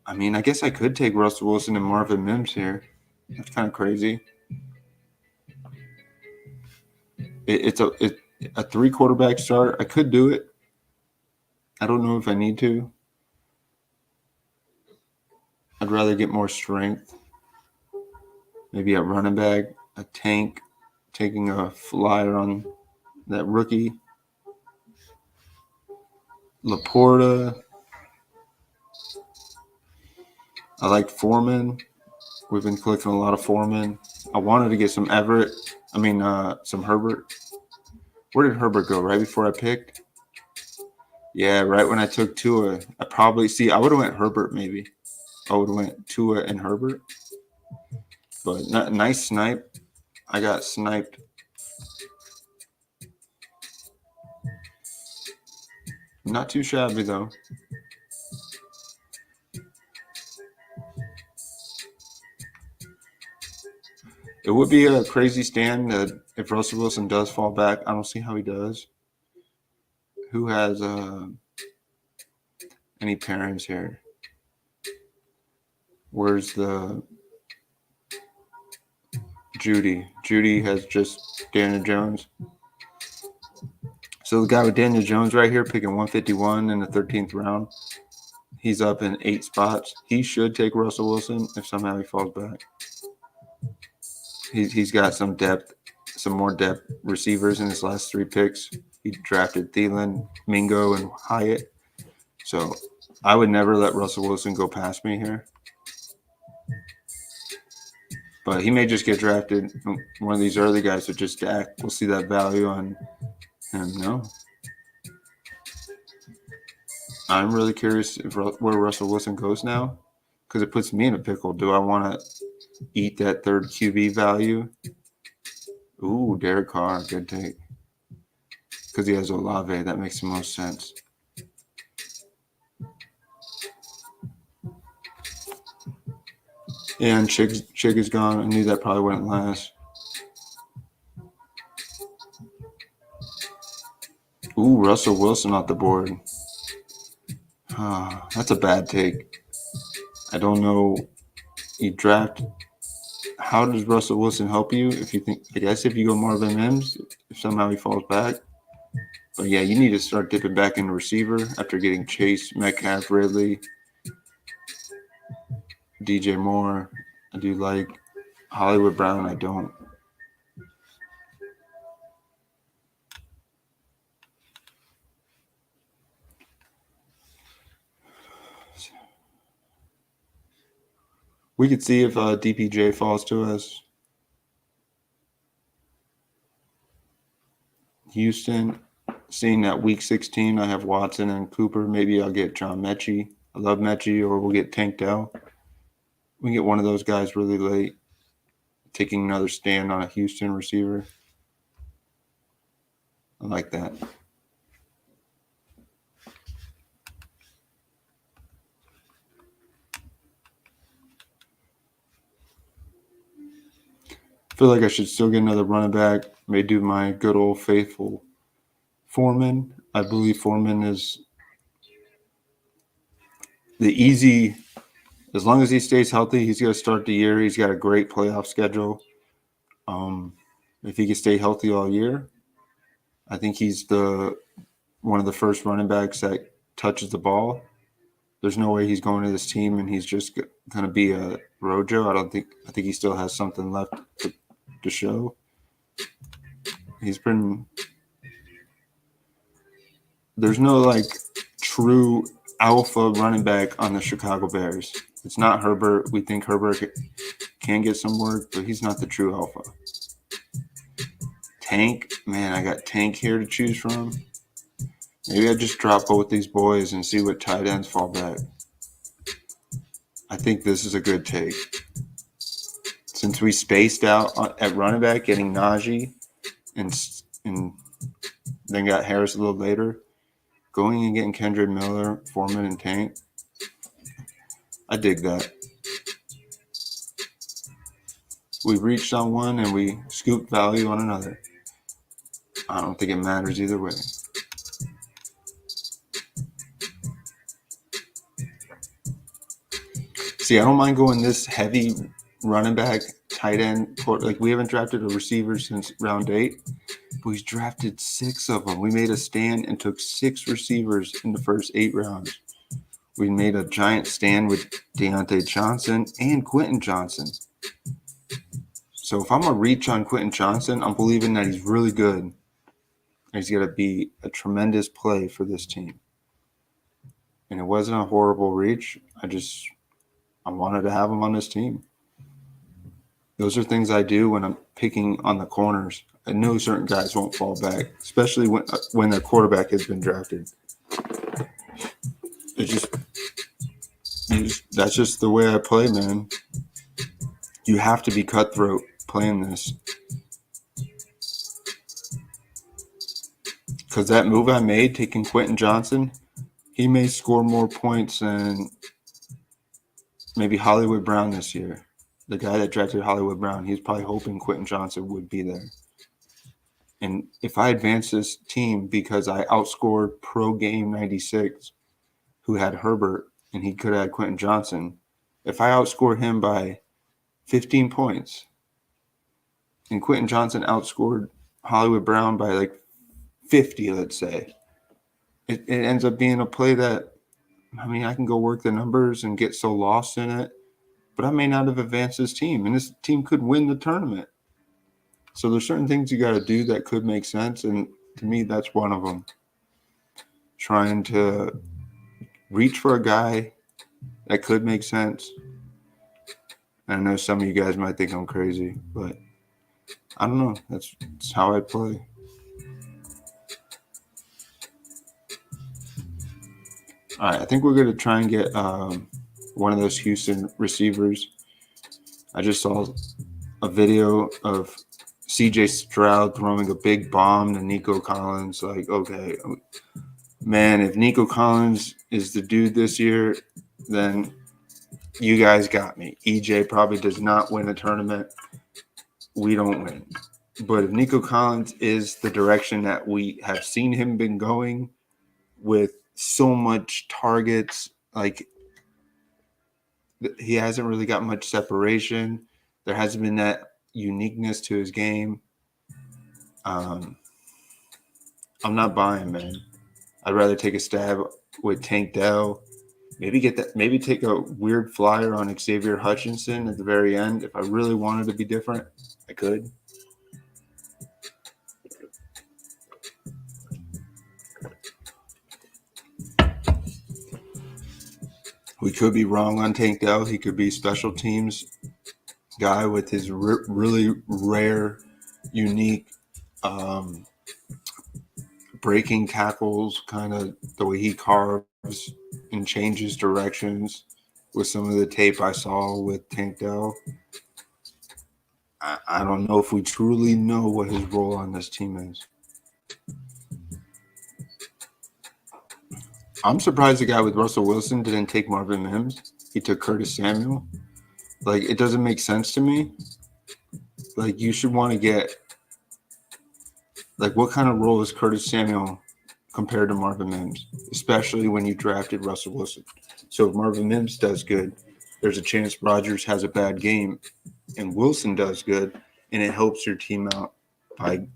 I mean, I guess I could take Russell Wilson and Marvin Mims here. That's kind of crazy. It's a 3 quarterback start. I could do it. I don't know if I need to. I'd rather get more strength. Maybe a running back, a tank, taking a flyer on that rookie. Laporta. I like Foreman. We've been clicking a lot of Foreman. I wanted to get some some Herbert. Where did Herbert go? Right before I picked? Yeah, right when I took Tua. I would have went Herbert maybe. I would have went Tua and Herbert. But nice snipe. I got sniped. Not too shabby, though. It would be a crazy stand that if Russell Wilson does fall back. I don't see how he does. Who has any parents here? Where's the Judy? Judy has just Daniel Jones. So the guy with Daniel Jones right here picking 151 in the 13th round. He's up in 8 spots. He should take Russell Wilson if somehow he falls back. He's got some depth, some more depth receivers in his last 3 picks. He drafted Thielen, Mingo, and Hyatt. So I would never let Russell Wilson go past me here. But he may just get drafted. One of these early guys would just stack. We'll see that value on him. No. I'm really curious where Russell Wilson goes now because it puts me in a pickle. Do I want to eat that third QB value? Ooh, Derek Carr, good take. Because he has Olave, that makes the most sense. And Chig is gone. I knew that probably wouldn't last. Ooh, Russell Wilson off the board. That's a bad take. I don't know. You draft how does Russell Wilson help you? If you think, I guess if you go Marvin Mims, if somehow he falls back. But yeah, you need to start dipping back into receiver after getting Chase, Metcalf, Ridley, DJ Moore. I do like Hollywood Brown. I don't. We could see if DPJ falls to us. Houston, seeing that week 16, I have Watson and Cooper. Maybe I'll get John Mechie. I love Mechie, or we'll get Tank Dell. We can get one of those guys really late, taking another stand on a Houston receiver. I like that. I feel like I should still get another running back. May do my good old faithful Foreman. I believe Foreman is the easy. As long as he stays healthy, he's going to start the year. He's got a great playoff schedule. If he can stay healthy all year, I think he's one of the first running backs that touches the ball. There's no way he's going to this team and he's just going to be a Rojo. I think he still has something left to show. There's no like true alpha running back on the Chicago Bears. It's not Herbert. We think Herbert can get some work, but he's not the true alpha. Tank, man, I got Tank here to choose from. Maybe I just drop both these boys and see what tight ends fall back. I think this is a good take. Since we spaced out at running back, getting Najee and then got Harris a little later, going and getting Kendrick Miller, Foreman, and Tank, I dig that. We reached on one and we scooped value on another. I don't think it matters either way. See, I don't mind going this heavy running back, tight end. Like, we haven't drafted a receiver since round 8, but we've drafted 6 of them. We made a stand and took 6 receivers in the first 8 rounds. We made a giant stand with Deontay Johnson and Quentin Johnson. So if I'm a reach on Quentin Johnson, I'm believing that he's really good. He's going to be a tremendous play for this team. And it wasn't a horrible reach. I wanted to have him on this team. Those are things I do when I'm picking on the corners. I know certain guys won't fall back, especially when their quarterback has been drafted. That's just the way I play, man. You have to be cutthroat playing this. Because that move I made, taking Quentin Johnson, he may score more points than maybe Hollywood Brown this year. The guy that drafted Hollywood Brown, he was probably hoping Quentin Johnson would be there. And if I advance this team because I outscored Pro Game 96, who had Herbert, and he could have had Quentin Johnson, if I outscored him by 15 points, and Quentin Johnson outscored Hollywood Brown by like 50, let's say, it ends up being a play that, I mean, I can go work the numbers and get so lost in it, but I may not have advanced this team, and this team could win the tournament. So there's certain things you got to do that could make sense, and to me, that's one of them. Trying to reach for a guy that could make sense. And I know some of you guys might think I'm crazy, but I don't know. That's how I play. All right, I think we're going to try and get one of those Houston receivers. I just saw a video of CJ Stroud throwing a big bomb to Nico Collins. Like, okay, man, if Nico Collins is the dude this year, then you guys got me. EJ probably does not win a tournament. We don't win. But if Nico Collins is the direction that we have seen him been going with so much targets, like he hasn't really got much separation. There hasn't been that uniqueness to his game. I'm not buying, man. I'd rather take a stab with Tank Dell. Maybe take a weird flyer on Xavier Hutchinson at the very end. If I really wanted to be different, I could. We could be wrong on Tank Dell. He could be special teams guy with his really rare, unique breaking tackles, kind of the way he carves and changes directions. With some of the tape I saw with Tank Dell, I don't know if we truly know what his role on this team is. I'm surprised the guy with Russell Wilson didn't take Marvin Mims. He took Curtis Samuel. Like, it doesn't make sense to me. Like, you should want to get – like, what kind of role is Curtis Samuel compared to Marvin Mims, especially when you drafted Russell Wilson? So if Marvin Mims does good, there's a chance Rodgers has a bad game and Wilson does good, and it helps your team out by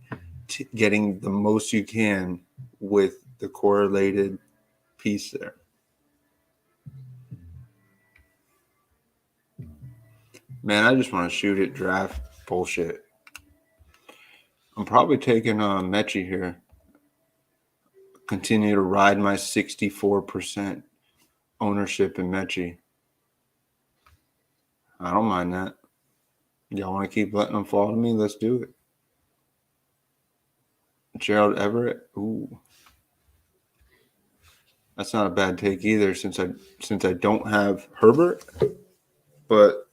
getting the most you can with the correlated piece there. Man, I just want to shoot at draft bullshit. I'm probably taking Mechie here. Continue to ride my 64% ownership in Mechie. I don't mind that. Y'all want to keep letting them fall to me? Let's do it. Gerald Everett. Ooh. That's not a bad take either since I don't have Herbert, but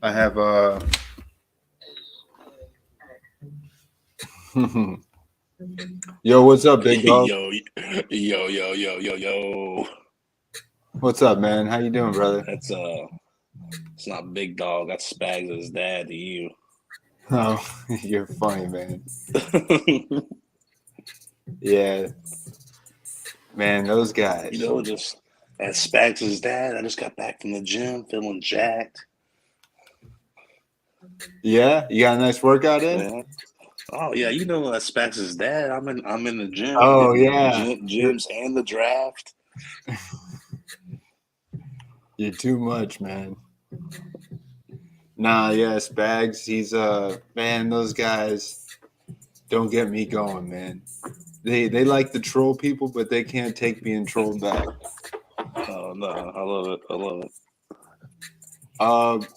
I have Yo, what's up, big dog? Yo. What's up, man? How you doing, brother? It's not big dog. That's Spags' dad to you. Oh, you're funny, man. Yeah. Man, those guys. You know, just as Spags' dad, I just got back from the gym feeling jacked. Yeah? You got a nice workout in? Yeah. Oh yeah, you know as Spags' dad, I'm in the gym. Oh yeah. Gyms and the draft. You're too much, man. Nah, yeah, Spags, he's man, those guys don't get me going, man. They like to troll people, but they can't take being trolled back. Oh no, I love it.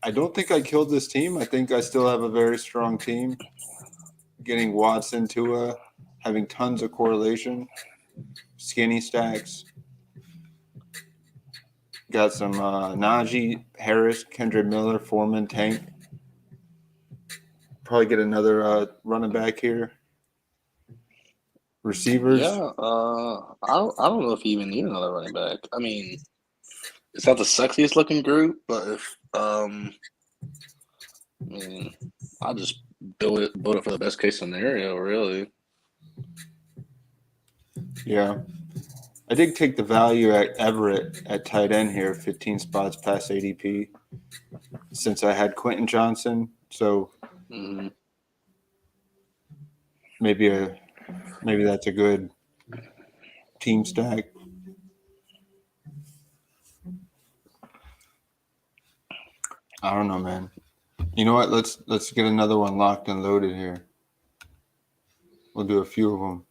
I don't think I killed this team. I think I still have a very strong team. Getting Watson, Tua, having tons of correlation, skinny stacks. Got some Najee, Harris, Kendrick Miller, Foreman, Tank. Probably get another running back here. Receivers. Yeah, I don't know if you even need another running back. I mean, it's not the sexiest looking group, but if I mean, I just build it for the best case scenario, really. Yeah. I did take the value at Everett at tight end here, 15 spots past ADP, since I had Quentin Johnson. So maybe that's a good team stack. I don't know, man. You know what? Let's get another one locked and loaded here. We'll do a few of them.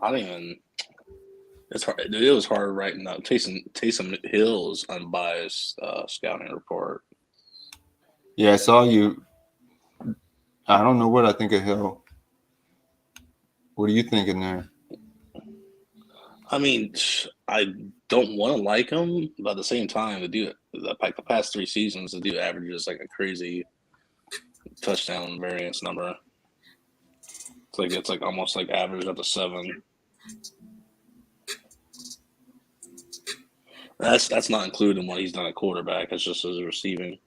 I don't even. It's hard. It was hard writing up Taysom Hill's unbiased scouting report. Yeah, I saw you. I don't know what I think of Hill. What are you thinking there? I mean, I don't want to like him, but at the same time, like the past 3 seasons, the dude averages like a crazy touchdown variance number. It's like almost like average up to 7. That's not including what he's done at quarterback. It's just his receiving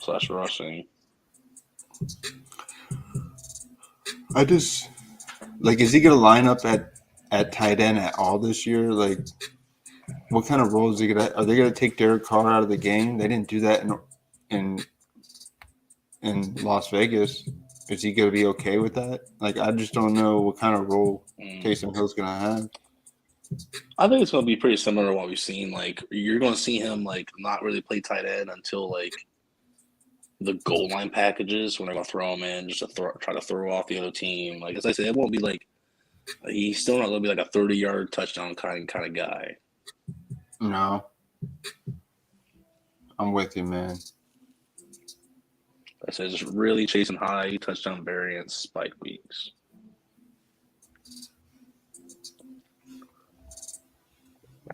/ rushing. I just like, is he gonna line up at tight end at all this year? Like, What kind of role is he gonna? Are they gonna take Derek Carr out of the game? They didn't do that in Las Vegas. Is he gonna be okay with that? Like, I just don't know what kind of role Taysom Hill's gonna have. I think it's going to be pretty similar to what we've seen. Like, you're going to see him like not really play tight end until like the goal line packages when they're going to throw him in just to try to throw off the other team. Like, as I said, it won't be like he's still not going to be like a 30-yard touchdown kind of guy. No, I'm with you, man. I said just really chasing high touchdown variance spike weeks.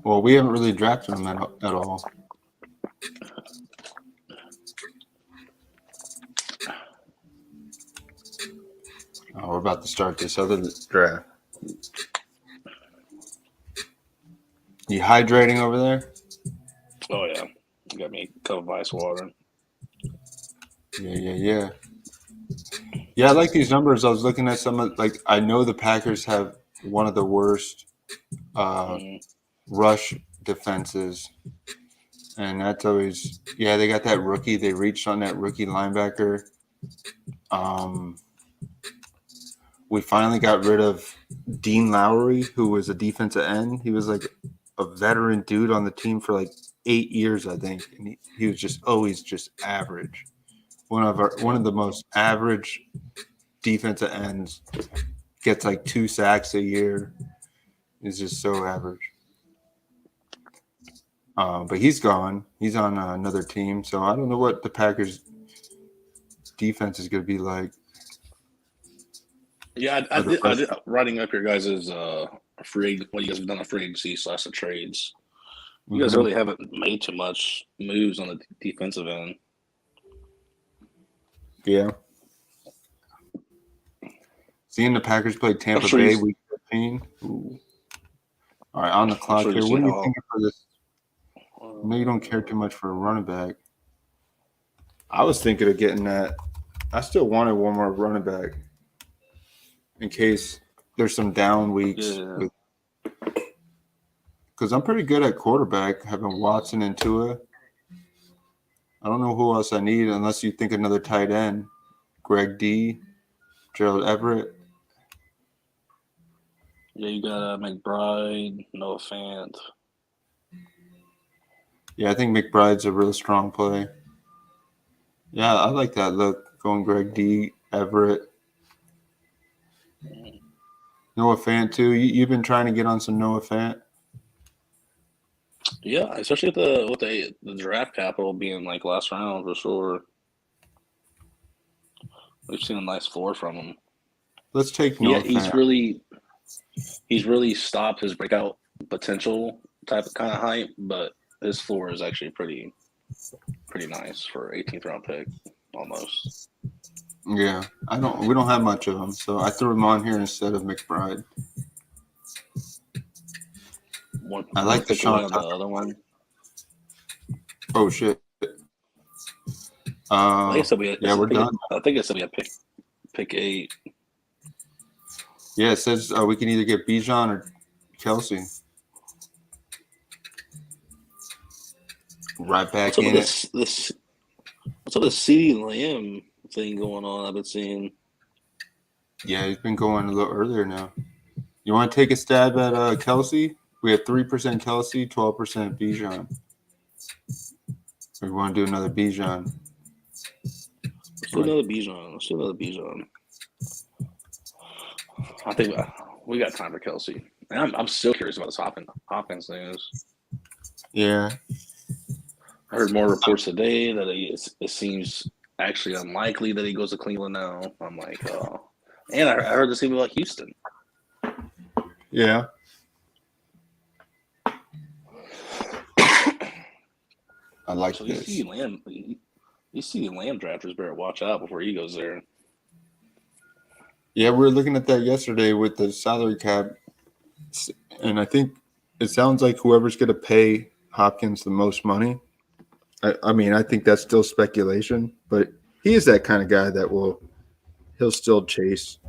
Well, we haven't really drafted him at all. Oh, we're about to start this other draft. You hydrating over there? Oh, yeah. You got me a cup of ice water. Yeah. Yeah, I like these numbers. I was looking at some of, like, I know the Packers have one of the worst rush defenses. And that's always, yeah, they got that rookie. They reached on that rookie linebacker. We finally got rid of Dean Lowry, who was a defensive end. He was like a veteran dude on the team for like 8 years, I think. And he was just always just average. One of the most average defensive ends, gets like 2 sacks a year. Is just so average. But he's gone. He's on another team. So I don't know what the Packers defense is going to be like. Yeah, I did writing up your guys' free what you guys have done on free agency / the trades. You guys really haven't made too much moves on the defensive end. Yeah. Seeing the Packers play Tampa Bay week 15. Ooh. All right, on the clock here. What are you thinking for this? I know you don't care too much for a running back. I was thinking of getting that. I still wanted one more running back in case there's some down weeks. Because I'm pretty good at quarterback, having Watson and Tua. I don't know who else I need unless you think another tight end. Greg D, Gerald Everett. Yeah, you got McBride, Noah Fant. Yeah, I think McBride's a real strong play. Yeah, I like that look. Going Greg D, Everett. Noah Fant, too. You've been trying to get on some Noah Fant? Yeah, especially with the draft capital being like last round for sure. We've seen a nice floor from him. Let's take Noah Fant. He's really stopped his breakout potential kind of hype, but his floor is actually pretty nice for 18th round pick almost. Yeah, we don't have much of him, so I threw him on here instead of McBride. I like the Sean the other one. Oh shit! I think we're done. I think it's gonna be a pick 8. Yeah, it says we can either get Bijan or Kelsey. Right back in it. What's up with the CeeDee Lamb thing going on? I've been seeing. Yeah, he's been going a little earlier now. You want to take a stab at Kelsey? We have 3% Kelsey, 12% Bijan. We want to do another Bijan. Let's do another Bijan. I think we got time for Kelsey. And I'm still curious about this Hopkins news. Yeah. I heard more reports today that it seems actually unlikely that he goes to Cleveland now. I'm like, oh. And I heard the same about Houston. Yeah. I like so this. You see Lamb drafters better watch out before he goes there. Yeah, we were looking at that yesterday with the salary cap, and I think it sounds like whoever's going to pay Hopkins the most money. I mean, I think that's still speculation, but he is that kind of guy that he'll still chase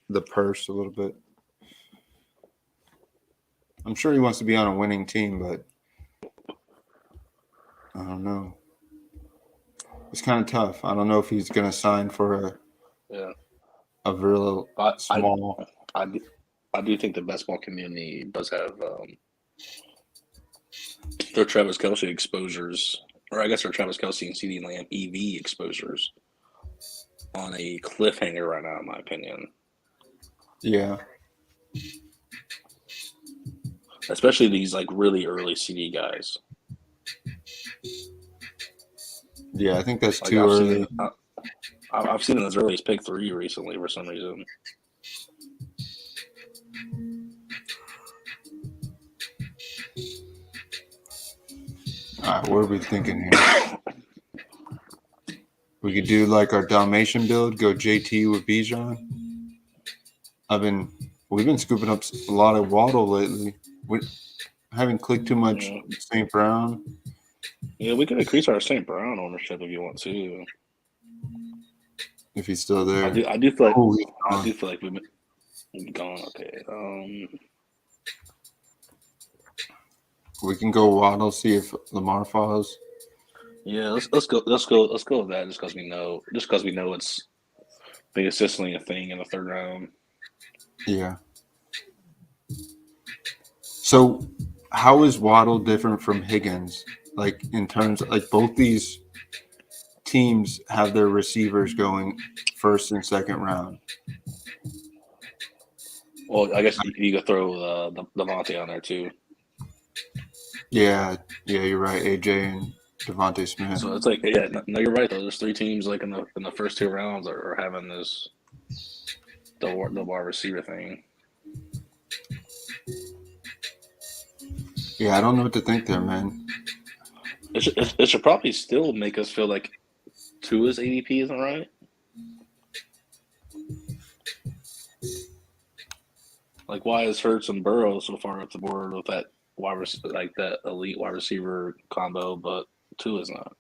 the purse a little bit. I'm sure he wants to be on a winning team, but I don't know. It's kind of tough. I don't know if he's going to sign for Yeah, a real I I small. I do, I do think the basketball community does have their Travis Kelsey exposures, or I guess their Travis Kelsey and CeeDee Lamb EV exposures on a cliffhanger right now, in my opinion. Yeah. Especially these like really early CD guys. Yeah, I think that's Like too early. I've seen him as early as pick 3 recently for some reason. All right, what are we thinking here? We could do like our Dalmatian build, go JT with Bijan. We've been scooping up a lot of Waddle lately. We haven't clicked too much Yeah. St. Brown. Yeah, we could increase our St. Brown ownership if you want to. If he's still there. I do feel like Oh, he's I gone. do feel like we've been gone. Okay. We can go Waddle, see if Lamar follows. Yeah, let's go with that just because we know it's been consistently a thing in the third round. Yeah. So, how is Waddle different from Higgins? Like in terms, like both these teams have their receivers going first and second round. Well, I guess you could throw the Monte on there too. Yeah, you're right. AJ and Devontae Smith. So it's like, yeah, no, you're right though. There's 3 teams like in the first 2 rounds are having this the wide receiver thing. Yeah, I don't know what to think there, man. It should probably still make us feel like Tua's ADP isn't right. Like, why is Hurts and Burrow so far up the board with that like that elite wide receiver combo, but Tua's not?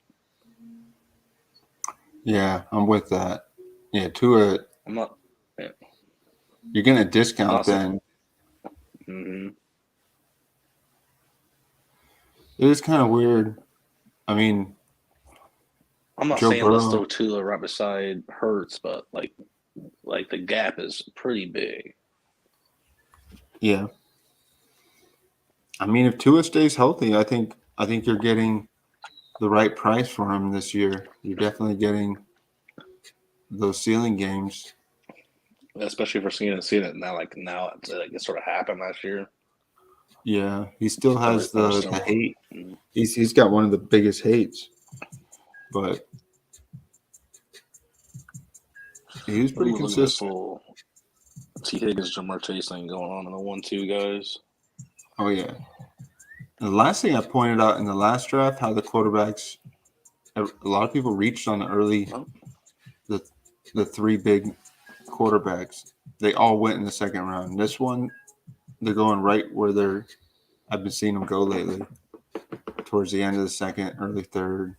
Yeah, I'm with that. Yeah, Tua, I'm not. Yeah, you're gonna I'm discount not saying. then. Mm-hmm. It is kind of weird. I mean, I'm not Joe saying let's Burrow. throw Tua right beside Hurts, but like the gap is pretty big. Yeah, I mean, if Tua stays healthy, I think you're getting the right price for him this year. You're definitely getting those ceiling games. Especially if we're seeing it now, like it sort of happened last year. Yeah, he still And we're, has and we're the still. hate. He's got one of the biggest hates, but he was pretty We're looking at this consistent. little T. Higgins, Jamar Chase thing going on in the 1-2 guys. Oh yeah. The last thing I pointed out in the last draft, how the quarterbacks, a lot of people reached on the early, Oh, the the 3 big quarterbacks. They all went in the second round. This one, they're going right where I've been seeing them go lately, towards the end of the second, early third.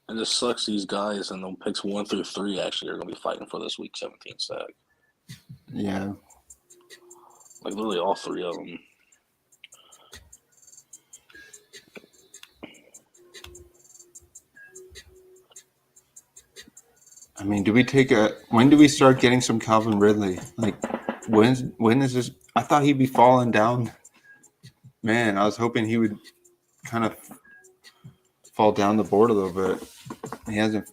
it just sucks these guys and the picks 1 through 3 actually are going to be fighting for this week 17 stack. Yeah. Like literally all 3 of them. I mean, when do we start getting some Calvin Ridley? Like, when is this? I thought he'd be falling down. Man, I was hoping he would kind of fall down the board a little bit. He hasn't.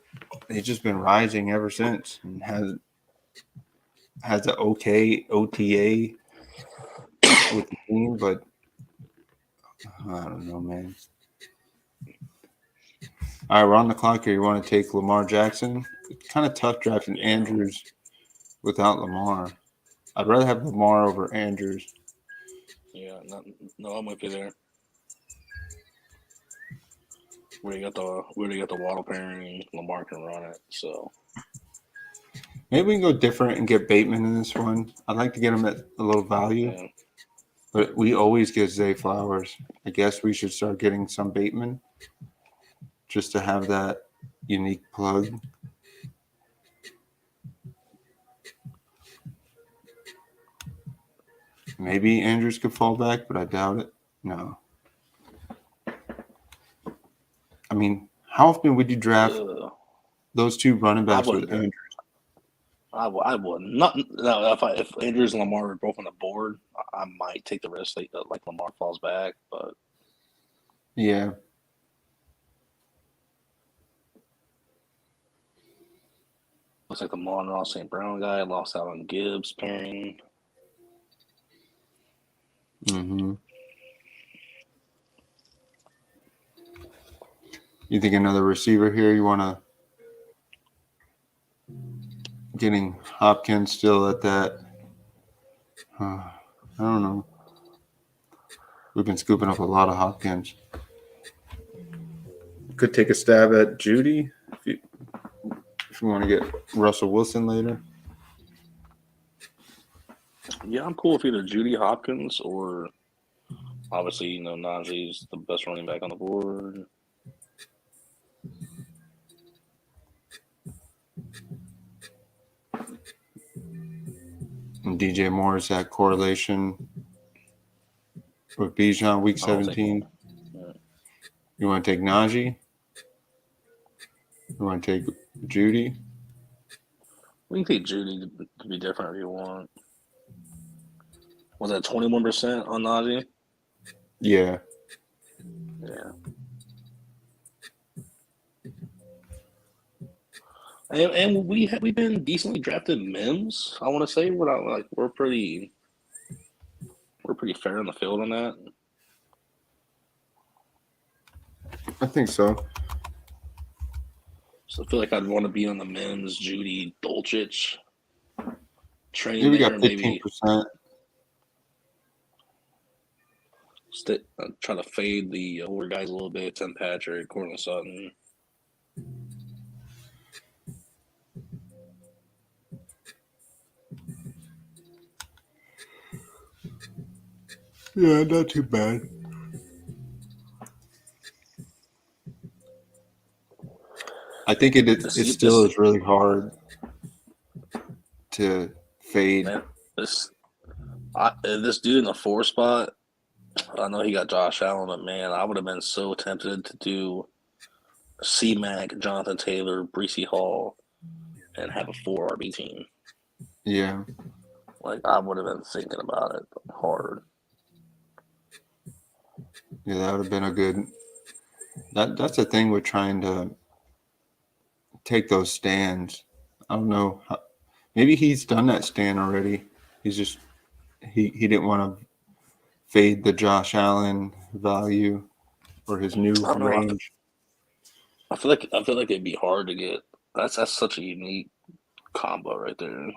He's just been rising ever since, and has an okay OTA with the team, but I don't know, man. All right, we're on the clock here. You want to take Lamar Jackson? It's kind of tough drafting Andrews without Lamar. I'd rather have Lamar over Andrews. Yeah, no, I'm with you there. We already got the Waddle pairing. Lamar can run it, so Maybe we can go different and get Bateman in this one. I'd like to get him at a little value, yeah. but we always get Zay Flowers. I guess we should start getting some Bateman just to have that unique plug. Maybe Andrews could fall back, but I doubt it. No. I mean, how often would you draft those two running backs with Andrews? I wouldn't. Not no, if Andrews and Lamar were both on the board, I might take the risk that like Lamar falls back, but yeah. looks like the Monroe St. Brown guy lost out on Gibbs pairing. Mm-hmm. You think another receiver here? You want to getting Hopkins still at that? I don't know. We've been scooping up a lot of Hopkins. Could take a stab at Judy if you want to get Russell Wilson later. Yeah, I'm cool with either Judy Hopkins or obviously, Najee's the best running back on the board. And DJ Moore's that correlation with Bijan week 17. You want to take Najee? You want to take Judy? We can take Judy to be different if you want. Was that 21% on Najee? Yeah. Yeah. And we've been decently drafted Mims. I want to say we're pretty fair on the field on that. I think so. So I feel like I'd want to be on the Mims, Judy, Dolchich train. Maybe we there, got 15%. Try to fade the older guys a little bit. Tim Patrick, Courtland Sutton. Yeah, not too bad. I think it still is really hard to fade. Man, this dude in the 4 spot, I know he got Josh Allen, but man, I would have been so tempted to do C-Mac, Jonathan Taylor, Breece Hall, and have a 4 RB team. Yeah. Like, I would have been thinking about it hard. Yeah, that would have been a good – that's the thing with trying to take those stands. I don't know. Maybe he's done that stand already. He's just he didn't want to fade the Josh Allen value or his new range. I feel like it'd be hard to get. That's such a unique combo right there.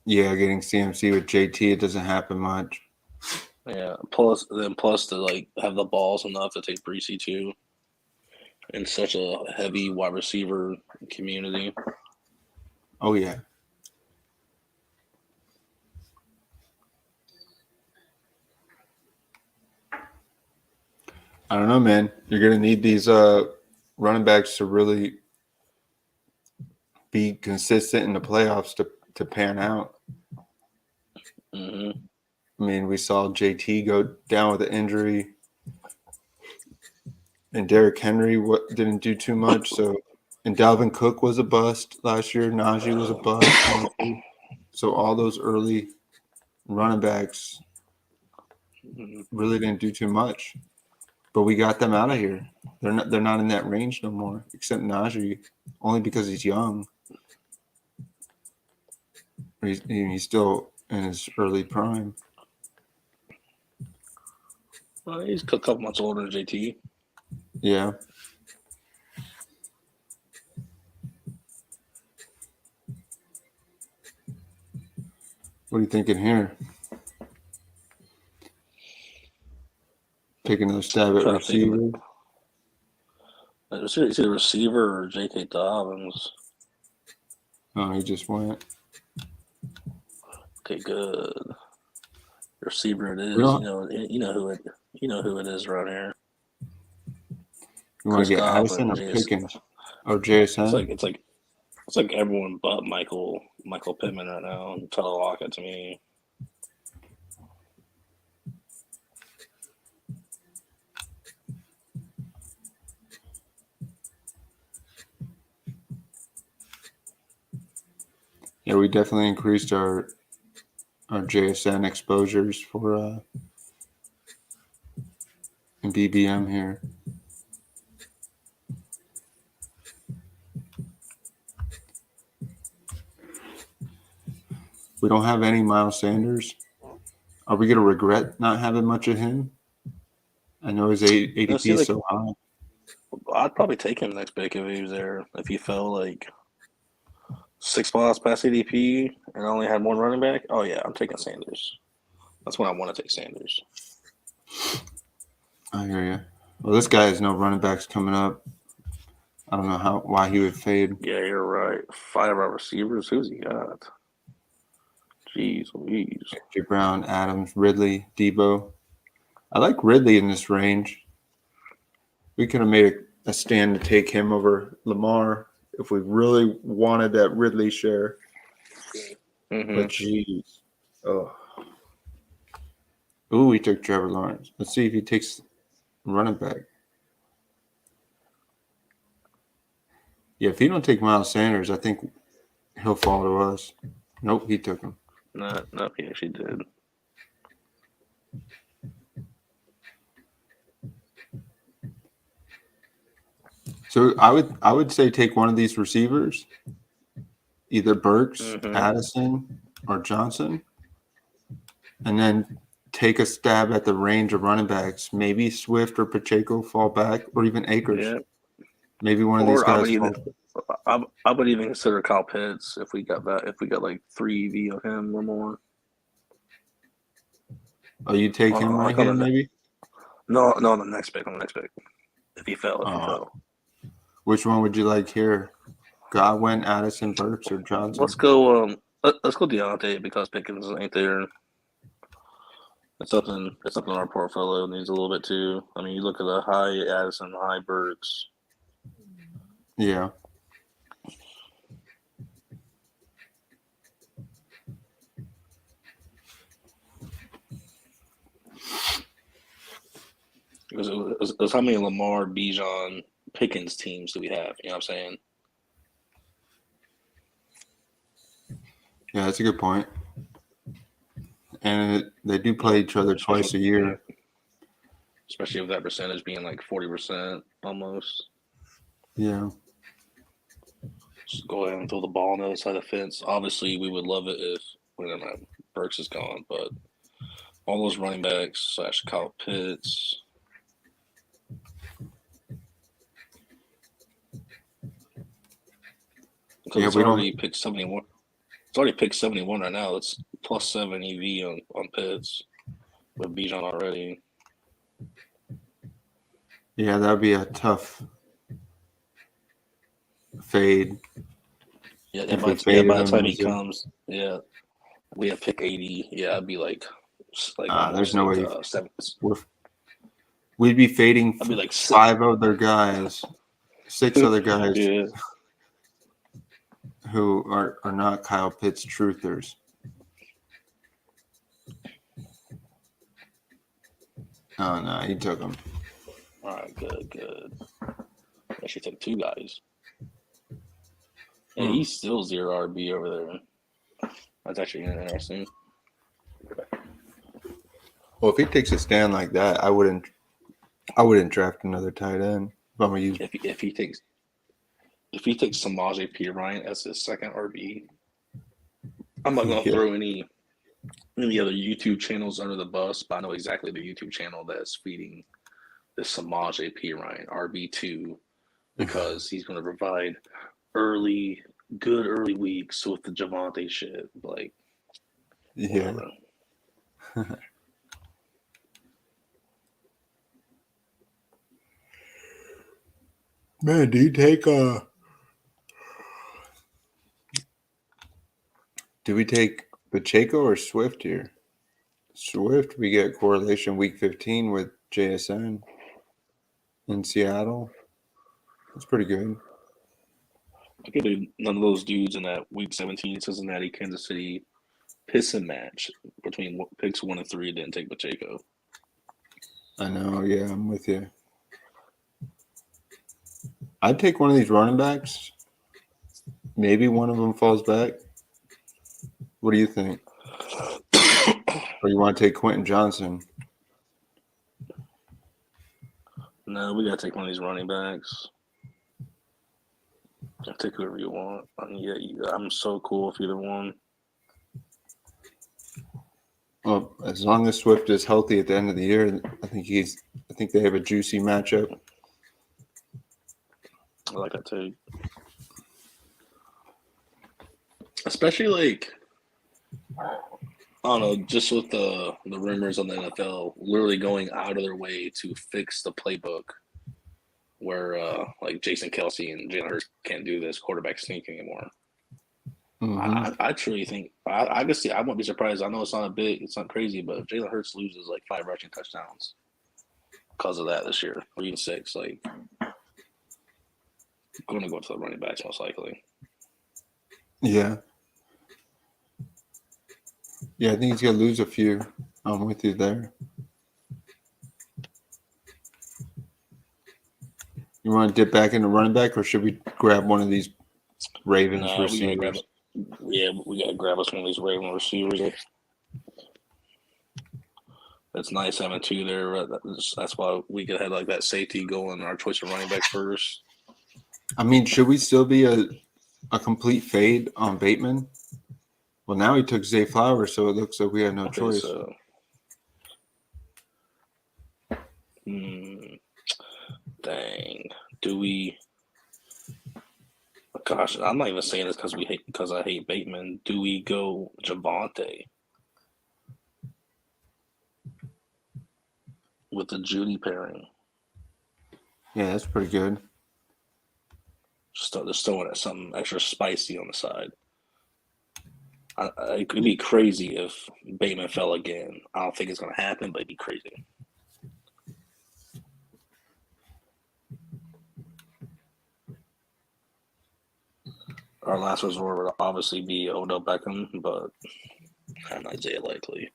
Yeah, getting CMC with JT, it doesn't happen much. Yeah, plus to like have the balls enough to take Breece too. In such a heavy wide receiver community. Oh yeah. I don't know, man. You're gonna need these running backs to really be consistent in the playoffs to pan out. Mm-hmm. I mean, we saw JT go down with an injury, and Derrick Henry didn't do too much. So, and Dalvin Cook was a bust last year. Najee was a bust. So all those early running backs really didn't do too much. But we got them out of here. They're not in that range no more, except Najee, only because he's young. He's still in his early prime. Well, he's a couple months older than JT. Yeah. What are you thinking here? Taking another stab at receiver. Is it a receiver or J.K. Dobbins? Oh, he just went. Okay, good. Receiver it is. You know who it is around here. You want to get Addison or Pickens or JSN? It's like everyone but Michael Pittman right now. Tyler Lockett to me. Yeah, we definitely increased our JSN exposures for BBM here. We don't have any Miles Sanders. Are we going to regret not having much of him? I know his ADP is so high. I'd probably take him next pick if he was there. If he fell like 6 spots past ADP and only had one running back, oh yeah, I'm taking Sanders. That's when I want to take Sanders. I hear you. Well, this guy has no running backs coming up. I don't know why he would fade. Yeah, you're right. 5 of our receivers. Who's he got? Jeez Louise. J. Brown, Adams, Ridley, Debo. I like Ridley in this range. We could have made a stand to take him over Lamar if we really wanted that Ridley share. Mm-hmm. But jeez. Oh. Ooh, he took Trevor Lawrence. Let's see if he takes running back. Yeah, if he don't take Miles Sanders, I think he'll fall to us. Nope, he took him. No, he actually did. So I would say take one of these receivers, either Burks, Addison, or Johnson, and then take a stab at the range of running backs. Maybe Swift or Pacheco fall back, or even Akers. Yeah. Maybe one of these guys. I would even consider Kyle Pitts if we got that. If we got like 3 EV of him or more. Oh, you take him right here, maybe? No, on the next pick. If he fell. Which one would you like here? Godwin, Addison, Burks, or Johnson? Let's go. Let's go Deontay because Pickens ain't there. It's something our portfolio needs a little bit too. I mean, you look at the high Addison, high Burks. Yeah. Because how many Lamar, Bijan, Pickens teams do we have? You know what I'm saying? Yeah, that's a good point. And they do play each other twice a year. Especially with that percentage being like 40% almost. Yeah. Just go ahead and throw the ball on the other side of the fence. Obviously, we would love it if Burks is gone, but all those running backs / Kyle Pitts. Because it's already picked 71. It's already picked 71 right now. It's +7 EV on Pitts with Bijan already. Yeah, that'd be a tough fade. Yeah, by the time he comes, we have pick 80. Yeah, it'd be like there's no way. 7. We'd be fading like 5 other guys, 6 other guys who are not Kyle Pitts truthers. Oh, no, he took him. All right, good. Actually took 2 guys. And he's still 0 RB over there. That's actually interesting. Well, if he takes a stand like that, I wouldn't draft another tight end. If he takes Samaje Perine as his second RB, I'm not gonna throw any other YouTube channels under the bus, but I know exactly the YouTube channel that's feeding this Samaje Perine RB2 because he's gonna provide good early weeks with the Javonte shit. Like, yeah. Man, do you take do we take Pacheco or Swift here? Swift, we get correlation week 15 with JSN in Seattle. That's pretty good. I could do none of those dudes in that week 17 Cincinnati, Kansas City piss and match between picks 1 and 3. Didn't take Pacheco. I know. Yeah, I'm with you. I'd take one of these running backs. Maybe one of them falls back. What do you think? Or you want to take Quentin Johnson? No, we gotta take one of these running backs. Take whoever you want. I'm so cool with either one. Well, as long as Swift is healthy at the end of the year, I think they have a juicy matchup. I like that take. Especially like, I don't know, just with the rumors on the NFL literally going out of their way to fix the playbook where like Jason Kelsey and Jalen Hurts can't do this quarterback sneak anymore. Mm-hmm. I truly think I can see. I won't be surprised. I know it's not crazy, but if Jalen Hurts loses like 5 rushing touchdowns because of that this year, or even 6, like going to go to the running backs most likely. Yeah. Yeah, I think he's going to lose a few. I'm with you there. You want to dip back into running back, or should we grab one of these Ravens receivers? We gotta grab us one of these Ravens receivers. It's nice having 2 there. That's why we could have like that safety going our choice of running back first. I mean, should we still be a complete fade on Bateman? Well, now he took Zay Flowers, so it looks like we have no choice. So. Dang. Do we? Gosh, I'm not even saying this because I hate Bateman. Do we go Javonte with the Judy pairing? Yeah, that's pretty good. Just throwing it something extra spicy on the side. It could be crazy if Bateman fell again. I don't think it's going to happen, but it'd be crazy. Our last resort would obviously be Odell Beckham, but not Isaiah likely.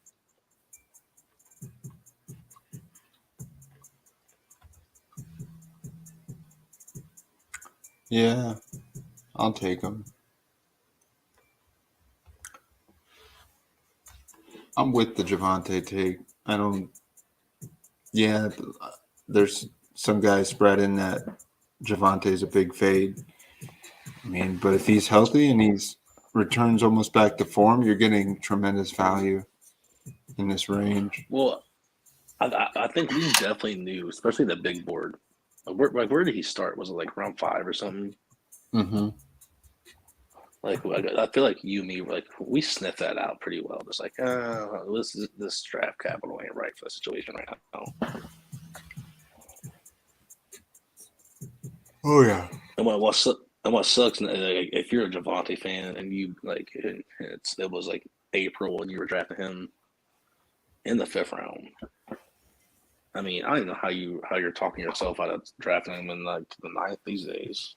Yeah, I'll take him. I'm with the Javonte take. Yeah, there's some guys spread in that Javante's a big fade. I mean, but if he's healthy and he's returns almost back to form, you're getting tremendous value in this range. Well, I think we definitely knew, especially the big board. Where did he start? Was it like round 5 or something? Mm-hmm. Like I feel like you and me we sniffed that out pretty well. Just like, this draft capital ain't right for the situation right now. Oh yeah. And what sucks, if you're a Javonte fan and you it was like April when you were drafting him in the 5th round. I mean, I don't know how you're talking yourself out of drafting him in like the 9th these days.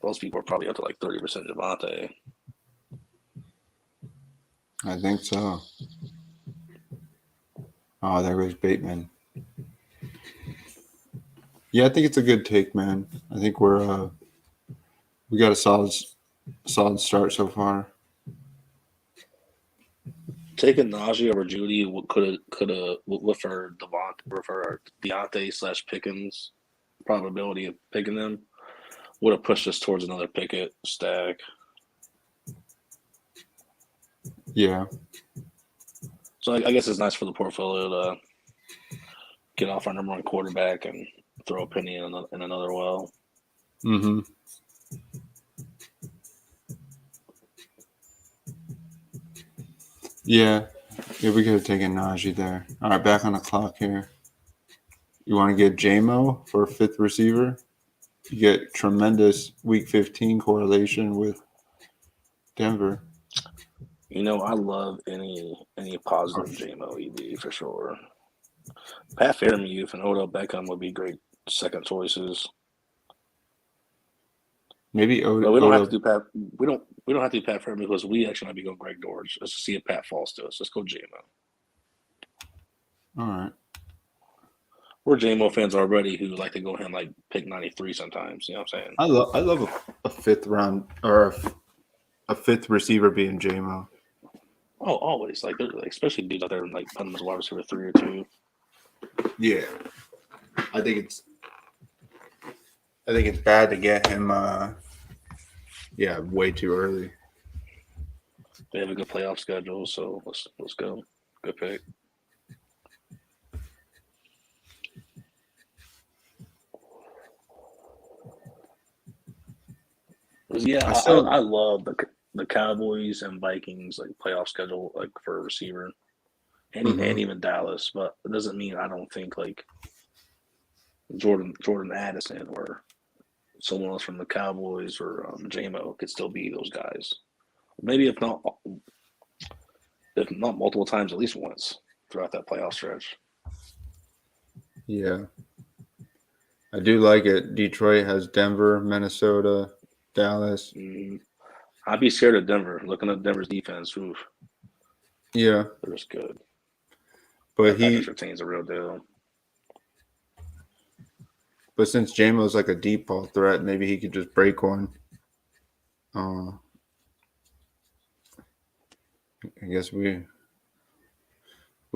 Those people are probably up to like 30% Javonte. I think so. Oh, there goes Bateman. Yeah, I think it's a good take, man. I think we got a solid start so far. Taking Najee over Judy could have with our Deontay / Pickens probability of picking them would have pushed us towards another Pickett stack. Yeah. So I guess it's nice for the portfolio to get off our number 1 quarterback and throw a penny in another well. Mm-hmm. Yeah, we could have taken Najee there. All right, back on the clock here. You want to get J-Mo for 5th receiver? You get tremendous Week 15 correlation with Denver. You know, I love any positive J-Mo ED for sure. Pat Fairmouth and Odell Beckham would be great second choices. Maybe But we don't have to do Pat. We don't have to do Pat Fairmouth because we actually might be going Greg Dortch. Let's see if Pat falls to us. Let's go J-Mo. All right. We're J-Mo fans already who like to go ahead and pick 93 sometimes. You know what I'm saying? I love a 5th round or a fifth receiver being JMO. Oh, always. Like, especially dudes out there like putting him as a wide receiver 3 or 2. Yeah, I think it's bad to get him. Way too early. They have a good playoff schedule, so let's go. Good pick. Yeah, I love the Cowboys and Vikings like playoff schedule like for a receiver, and even Dallas. But it doesn't mean I don't think like Jordan Addison or someone else from the Cowboys or JMO could still be those guys. Maybe if not multiple times, at least once throughout that playoff stretch. Yeah, I do like it. Detroit has Denver, Minnesota, Dallas. Mm-hmm. I'd be scared of Denver. Looking at Denver's defense, oof. Yeah, They're just good. but Patrick Surtain's a real deal. But since JMO's like a deep ball threat, maybe he could just break one. I guess we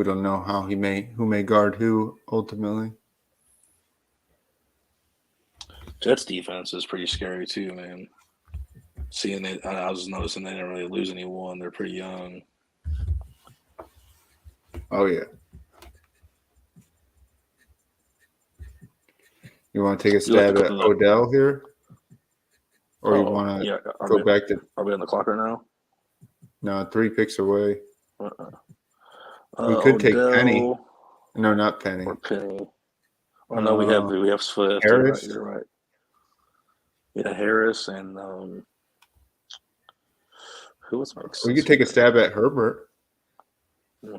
don't know who may guard who ultimately. Jets defense is pretty scary too, man. I was noticing they didn't really lose anyone. They're pretty young. Oh yeah. You want to take a stab at Odell here, or you want to go back to? Are we on the clock right now? No, 3 picks away. We could take Penny. No, not Penny. Or Penny. Oh no, we have Swift. Harris. You're right. Yeah, Harris and who was my? We could take a stab at Herbert.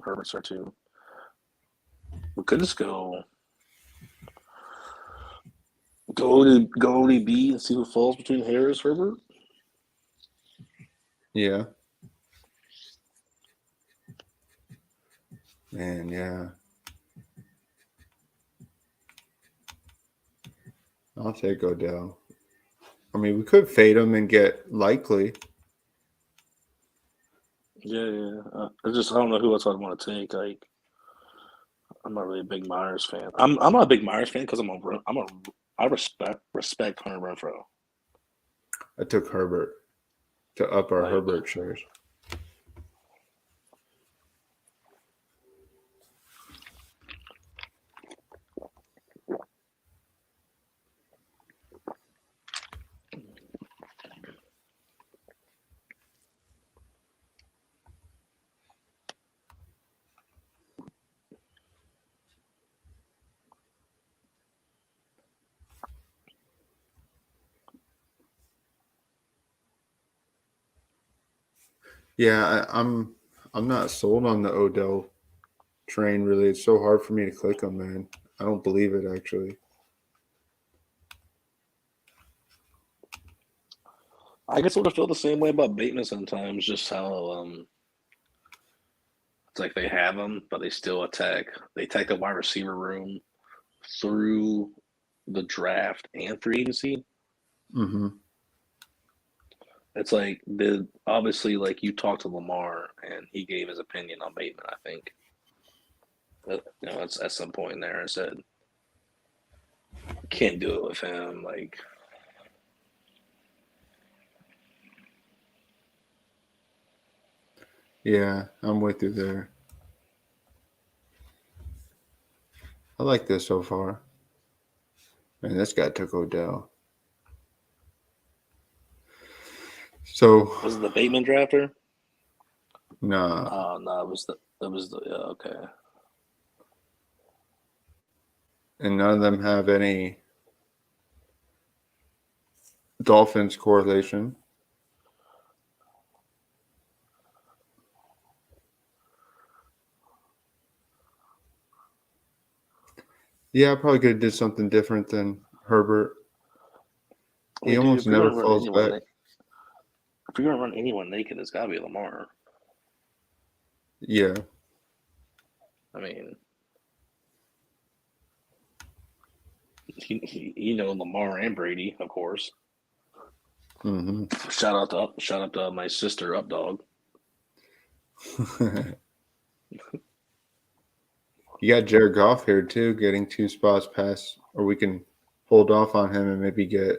Herbert's there too. We could just go to B and see who falls between Harris Herbert. Yeah. Man, yeah. I'll take Odell. I mean, we could fade him and get Likely. Yeah. I don't know who else I'd want to take. Like, I'm not really a big Myers fan. I'm not a big Myers fan because I respect Hunter Renfrow. I took Herbert to up our Herbert shares. Yeah, I'm not sold on the Odell train, really. It's so hard for me to click on, man. I don't believe it, actually. I guess I would feel the same way about Bateman sometimes, just how it's like they have him, but they still attack. They attack the wide receiver room through the draft and free agency. Mm-hmm. It's like obviously like you talked to Lamar and he gave his opinion on Bateman. I think it's at some point in there and said can't do it with him. Like, yeah, I'm with you there. I like this so far. Man, this guy took Odell. So was it the Bateman drafter? Nah. Oh no, it was the okay. And none of them have any Dolphins correlation. Yeah, I probably could have did something different than Herbert. He almost never falls back. If you're gonna run anyone naked, it's gotta be Lamar. Yeah. I mean, Lamar and Brady, of course. Mm-hmm. Shout out to my sister, Updog. You got Jared Goff here too, getting 2 spots past, or we can hold off on him and maybe get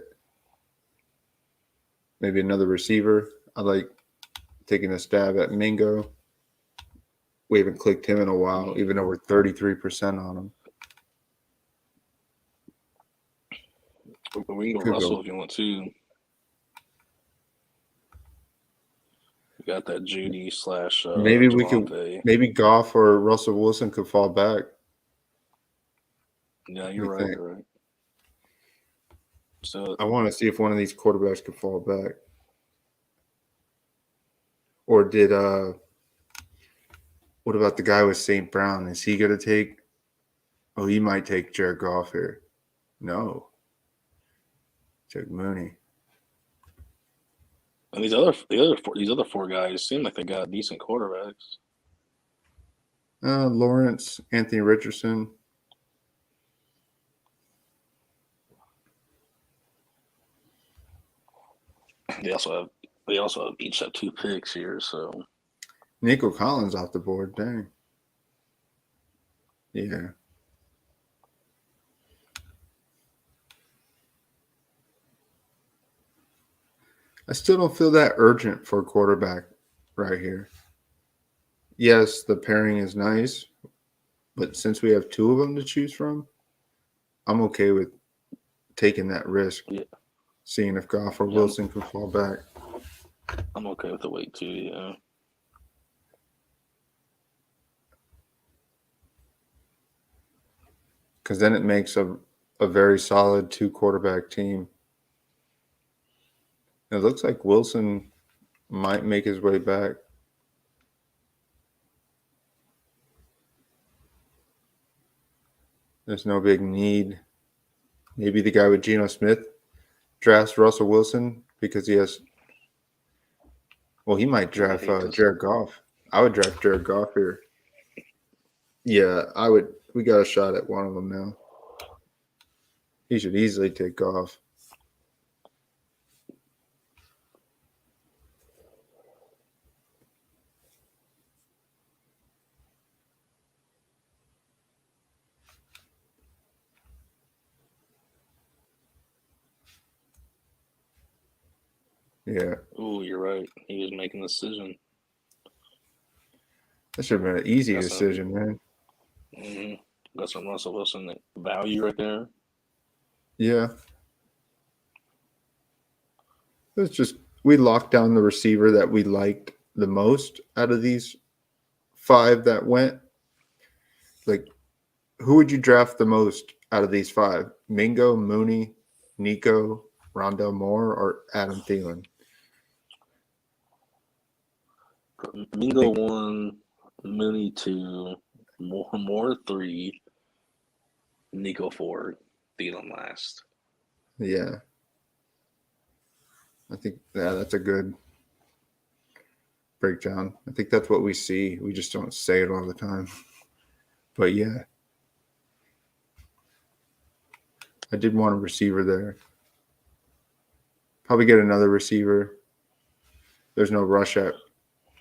another receiver. I like taking a stab at Mingo. We haven't clicked him in a while, even though we're 33% on him. We can go Russell if you want to. You got that Judy / maybe we Javante. could. Maybe Goff or Russell Wilson could fall back. Yeah, you're right. You're right. So I want to see if one of these quarterbacks could fall back. Or did what about the guy with St. Brown? Is he going to take? Oh, he might take Jared Goff here. No. Took Mooney. And these other four guys seem like they got decent quarterbacks. Lawrence, Anthony Richardson. They also each have 2 picks here, so Nico Collins off the board. Dang. Yeah. I still don't feel that urgent for a quarterback right here. Yes, the pairing is nice, but since we have 2 of them to choose from, I'm okay with taking that risk. Yeah. Seeing if Goff or Wilson can fall back. I'm okay with the wait too, yeah. Because then it makes a very solid 2 quarterback team. It looks like Wilson might make his way back. There's no big need. Maybe the guy with Geno Smith drafts Russell Wilson because he has. Well, he might draft Jared Goff. I would draft Jared Goff here. Yeah, I would. We got a shot at one of them now. He should easily take Goff. Yeah. Oh, you're right. He was making the decision. That should have been an easy decision, man. Mm-hmm. Got some Russell Wilson value right there. Yeah. It's just we locked down the receiver that we liked the most out of these 5 that went. Like, who would you draft the most out of these 5? Mingo, Mooney, Nico, Rondell Moore, or Adam Thielen? Mingo 1, Mooney 2, Moore 3, Nico 4, Thielen last. Yeah. I think that's a good breakdown. I think that's what we see. We just don't say it all the time. But yeah. I did want a receiver there. Probably get another receiver. There's no rush at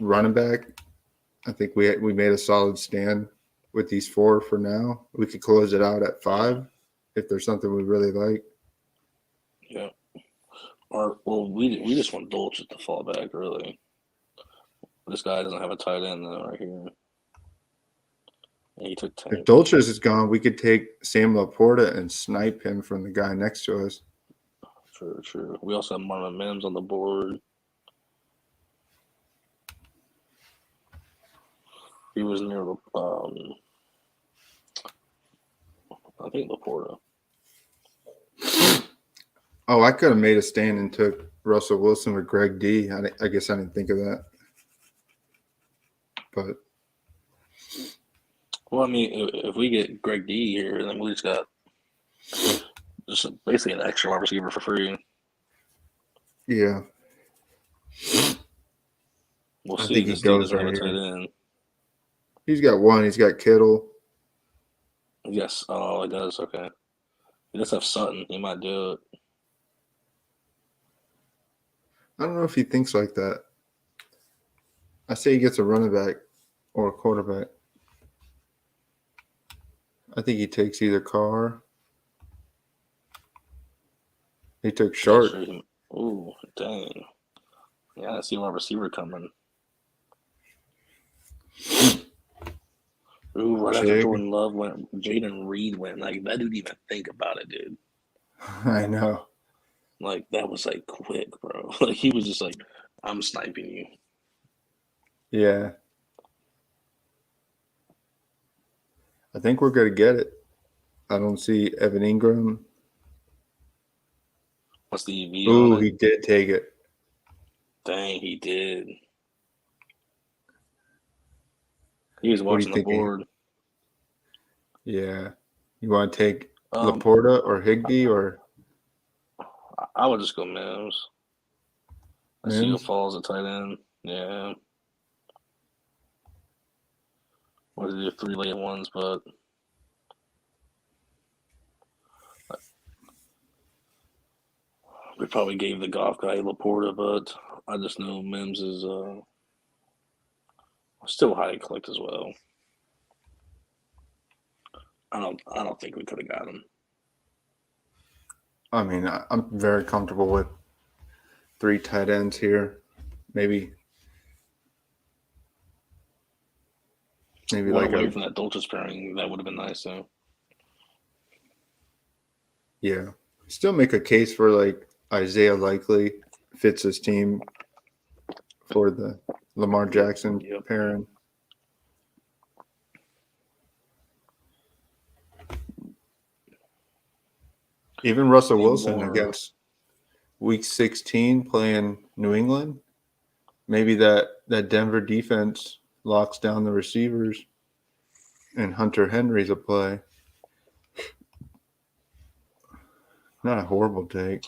running back. I think we made a solid stand with these 4 for now. We could close it out at 5 if there's something we really like. Yeah. We just want Dolchich to fall back, really. This guy doesn't have a tight end right here. And he took 10. If Dolchich is gone, we could take Sam Laporta and snipe him from the guy next to us. True. We also have Marlon Mims on the board. He was near I think Laporta. Oh, I could have made a stand and took Russell Wilson with Greg D. I guess I didn't think of that. But well, I mean, if we get Greg D here, then we just got just basically an extra wide receiver for free. Yeah. We'll I see. think he goes right here. He's got 1. He's got Kittle. Yes. Oh, it does. Okay. He does have Sutton. He might do it. I don't know if he thinks like that. I say he gets a running back or a quarterback. I think he takes either Carr. He took Yeah, Short. sure. Ooh, dang. Yeah, I see my receiver coming. Ooh, right after Chig. Jordan Love went, Jaden Reed went. Like, that didn't even think about it, dude. I know. Like, that was, like, quick, bro. Like, he was just like, I'm sniping you. Yeah. I think we're going to get it. I don't see Evan Ingram. What's the EV on Ooh, it? he did take it. Dang, he did. He was What are you watching the thinking? board. Yeah. You want to take Um, Laporta or Higbee or I would just go Mims. I see who Mims? falls at tight end. Yeah. Or the 3 late ones, but we probably gave the golf guy Laporta, but I just know Mims is still high collect as well. I don't think we could have got him. I mean, I'm very comfortable with 3 tight ends here. Maybe One like away a from that Dolchus pairing, that would have been nice though. yeah. Still make a case for like Isaiah Likely fits his team for the Lamar Jackson Yep. pairing. Even Russell Need Wilson more. against Week 16 playing New England. Maybe that Denver defense locks down the receivers, and Hunter Henry's a play. Not a horrible take.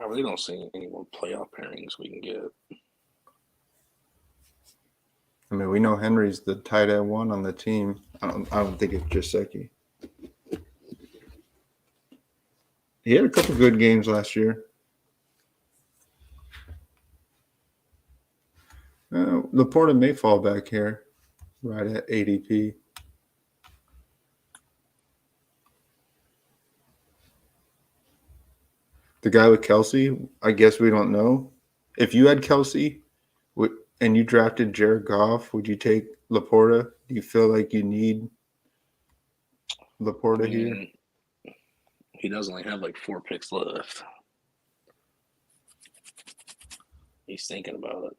I really don't see any more playoff pairings we can get. I mean, we know Henry's the tight end one on the team. I don't think it's Jaceki. He had a couple good games last year. Laporta may fall back here, right at ADP. The guy with Kelsey, I guess we don't know. If you had Kelsey and you drafted Jared Goff, would you take Laporta? Do you feel like you need Laporta here? He does only have like 4 picks left. He's thinking about it.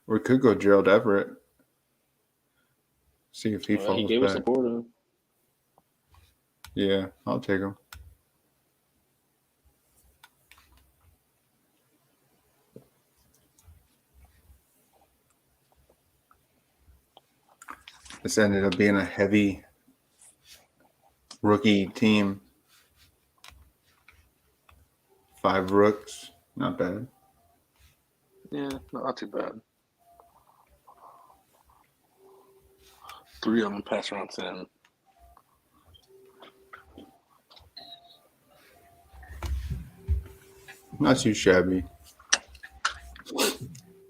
We could go Gerald Everett. See if he Well, he falls gave us back. Laporta. Yeah, I'll take him. This ended up being a heavy rookie team. 5 rooks. Not bad. Yeah, not too bad. 3 of them pass around 10. Not too shabby. I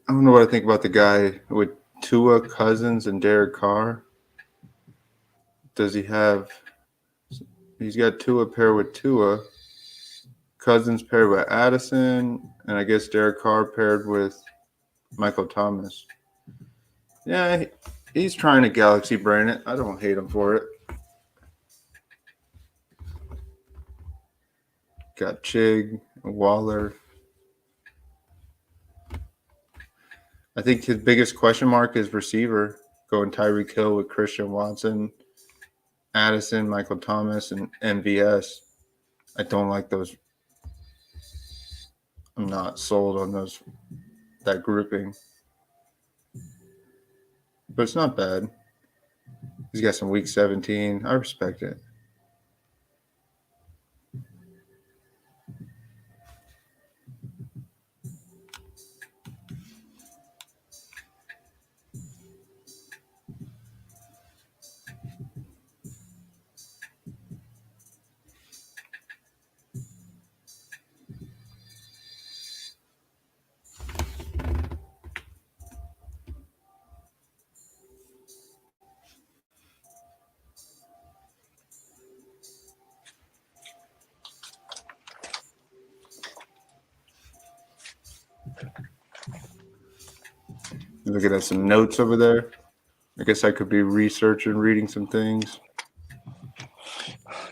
don't know what I think about the guy with Tua, Cousins, and Derek Carr. Does he have? He's got Tua paired with Tua, Cousins paired with Addison, and I guess Derek Carr paired with Michael Thomas. Yeah, he's trying to galaxy brain it. I don't hate him for it. Got Chig, Waller. I think his biggest question mark is receiver. Going Tyreek Hill with Christian Watson, Addison, Michael Thomas, and MVS. I don't like those. I'm not sold on that grouping. But it's not bad. He's got some week 17. I respect it. Looking at some notes over there. I guess I could be researching, reading some things.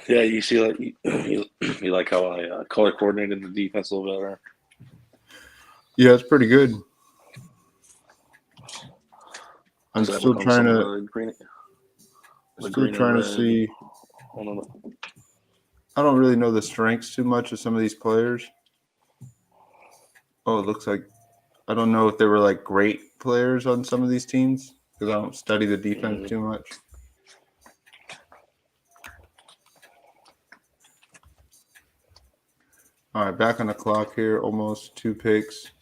Yeah, you see, like you like how I color coordinated the defense a little bit there. Yeah, it's pretty good. I'm still trying to see. I don't really know the strengths too much of some of these players. Oh, it looks like I don't know if they were like great players on some of these teams because I don't study the defense too much. All right, back on the clock here, almost 2 picks.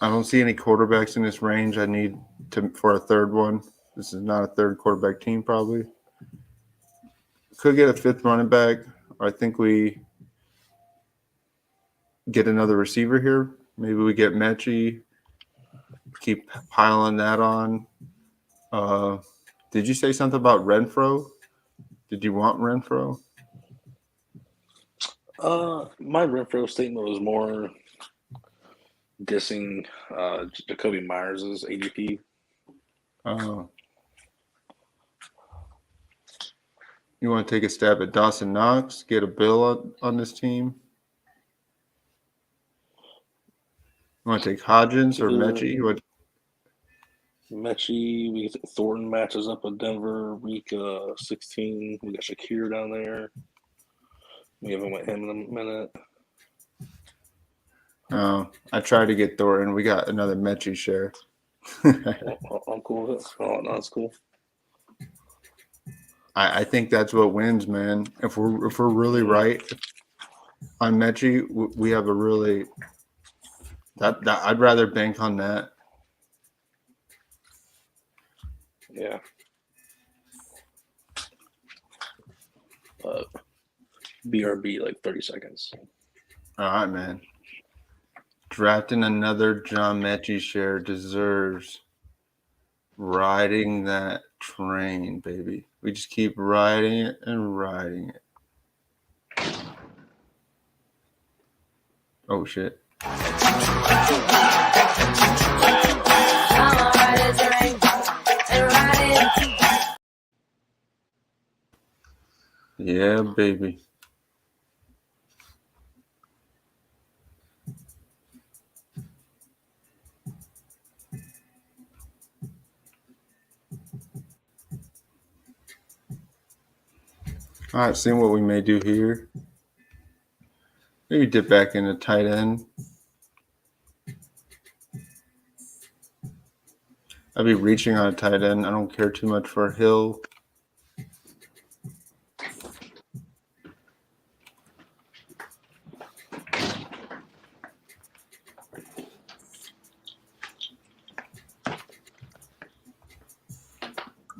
I don't see any quarterbacks in this range. I need for a third one. This is not a third quarterback team, probably. Could get a 5th running back, or I think we get another receiver here. Maybe we get Mechie. Keep piling that on. Did you say something about Renfro? Did you want Renfro? My Renfro statement was more dissing Jacoby Myers' ADP. You want to take a stab at Dawson Knox? Get a bill on this team? You want to take Hodgins or Mechie? Mechie, Thornton matches up with Denver week 16. We got Shakir down there. We haven't went him in a minute. I tried to get Thornton. We got another Mechie share. I'm cool with it. Oh, no, that's cool. I think that's what wins, man. If we're really right on Mechie, we have a really that I'd rather bank on that. Yeah. BRB like 30 seconds. All right, man. Drafting another John Mechie share deserves riding that train, baby. We just keep riding it and riding it. Oh, shit. Yeah, baby. All right, seeing what we may do here. Maybe dip back into tight end. I'd be reaching on a tight end. I don't care too much for Hill.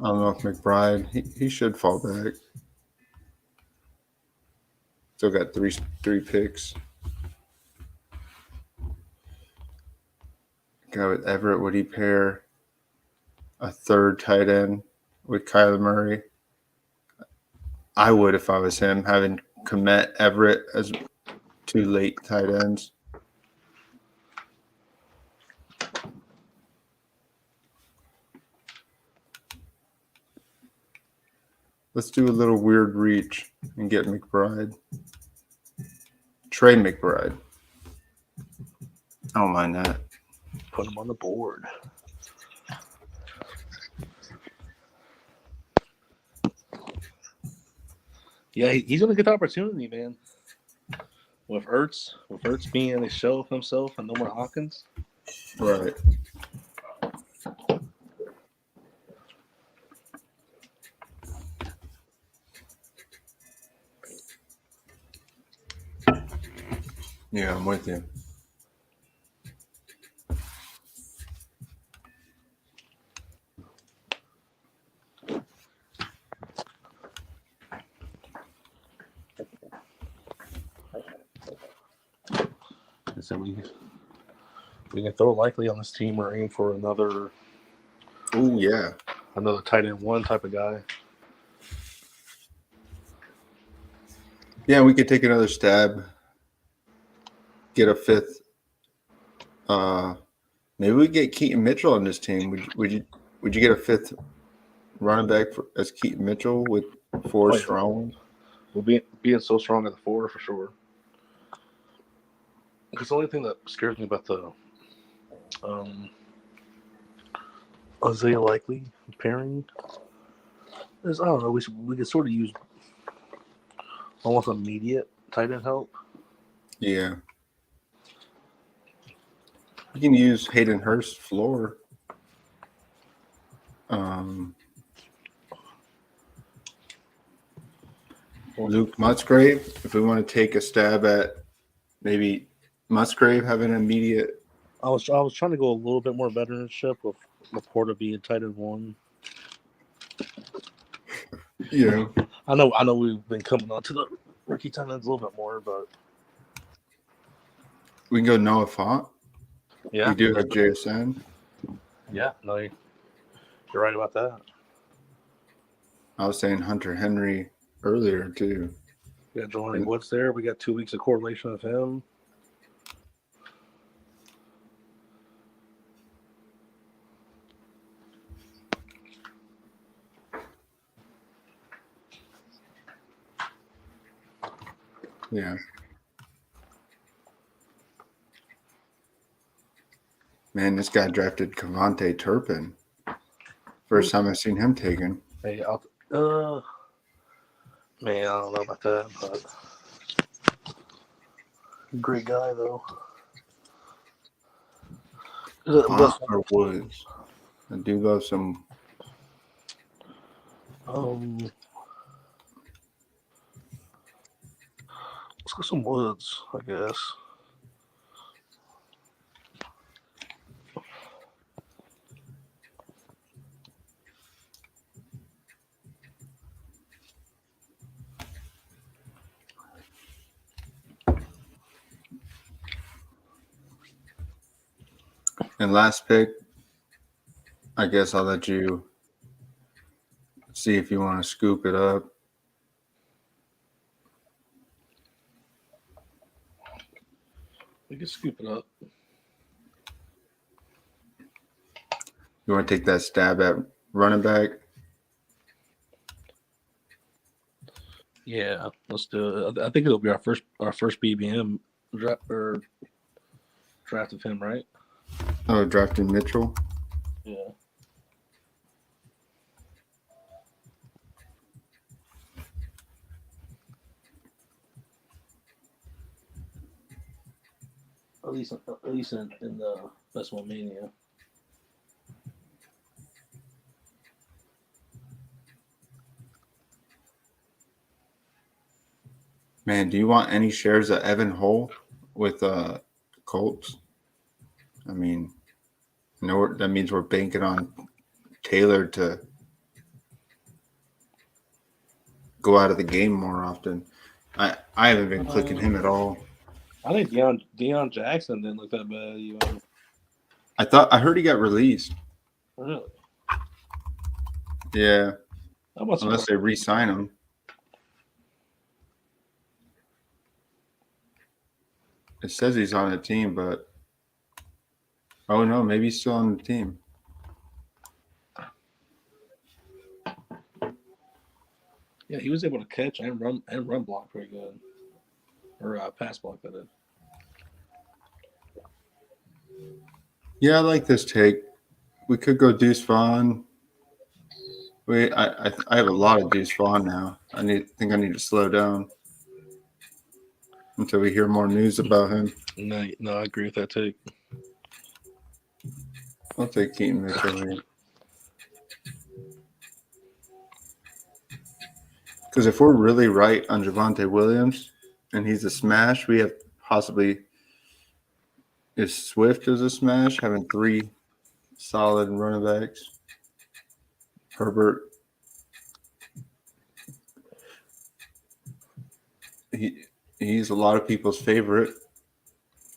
I don't know if McBride, he should fall back. Still got three picks. Guy with Everett, would he pair a third tight end with Kyler Murray? I would if I was him, having Komet, Everett as 2 late tight ends. Let's do a little weird reach and get McBride. Trey McBride. I don't mind that. Put him on the board. Yeah, he's going to get the opportunity, man. With Ertz being a shell of himself and no more Hawkins. Right. Yeah, I'm with you. So we can throw likely on this team or aim for another. Oh yeah, another tight end 1 type of guy. Yeah, we could take another stab. Get a 5th Maybe we get Keaton Mitchell on this team. Would you get a fifth running back as Keaton Mitchell with four strong ones? Well, being so strong at the 4 for sure. Because the only thing that scares me about the Isaiah Likely pairing is, I don't know, we could sort of use almost immediate tight end help. Yeah. You can use Hayden Hurst floor. Luke Musgrave, if we want to take a stab at maybe Musgrave having an immediate. I was trying to go a little bit more veteranship with Laporta being tight end 1. Yeah. I know we've been coming on to the rookie tight ends a little bit more, but We can go Noah Font. yeah. We do have JSN. Yeah, no, you're right about that. I was saying Hunter Henry earlier, too. We got Jelani Woods there. We got 2 weeks of correlation of him. Yeah. Man, this guy drafted Cavante Turpin. First time I've seen him taken. Hey, man, I don't know about that, but great guy though. Font or Woods. I do love some. Let's go some Woods, I guess. And last pick, I guess I'll let you see if you want to scoop it up. We can scoop it up. You want to take that stab at running back? Yeah, let's do it. I think it'll be our first BBM draft of him, right? Oh, drafting Mitchell? Yeah. At least in the Best One Mania. Man, do you want any shares of Evan Hull with Colts? I mean, that means we're banking on Taylor to go out of the game more often. I haven't been clicking him at all. I think Deion Jackson didn't look that bad. I heard he got released. Really? Yeah. Unless they re-sign him. It says he's on the team, but oh no, maybe he's still on the team. Yeah, he was able to catch and run block pretty good, or pass block that is. Yeah, I like this take. We could go Deuce Vaughn. I have a lot of Deuce Vaughn now. I think I need to slow down until we hear more news about him. No, I agree with that take. I'll take Keaton Mitchell here. Because if we're really right on Javonte Williams and he's a smash, we have possibly is Swift as a smash, having 3 solid running backs. Herbert. He's a lot of people's favorite.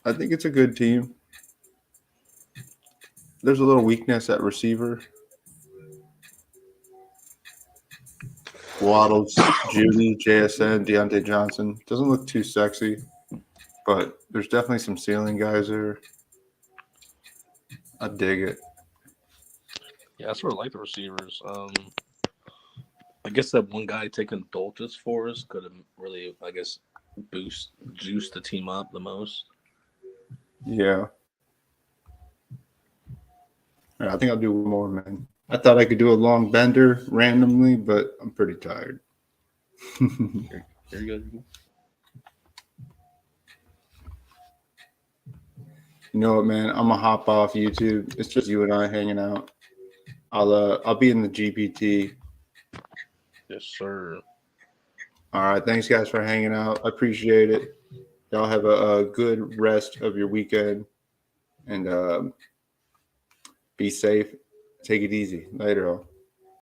I think it's a good team. There's a little weakness at receiver. Waddles, Judy, JSN, Deontay Johnson. Doesn't look too sexy, but there's definitely some ceiling guys there. I dig it. Yeah, I sort of like the receivers. I guess that one guy taking Dolchus for us could have really, I guess, juice the team up the most. Yeah. Yeah, I think I'll do one more, man. I thought I could do a long bender randomly, but I'm pretty tired. Here you go. You know what, man? I'm gonna hop off YouTube. It's just you and I hanging out. I'll be in the GPT. Yes, sir. All right. Thanks, guys, for hanging out. I appreciate it. Y'all have a good rest of your weekend, and be safe. Take it easy. Later, all.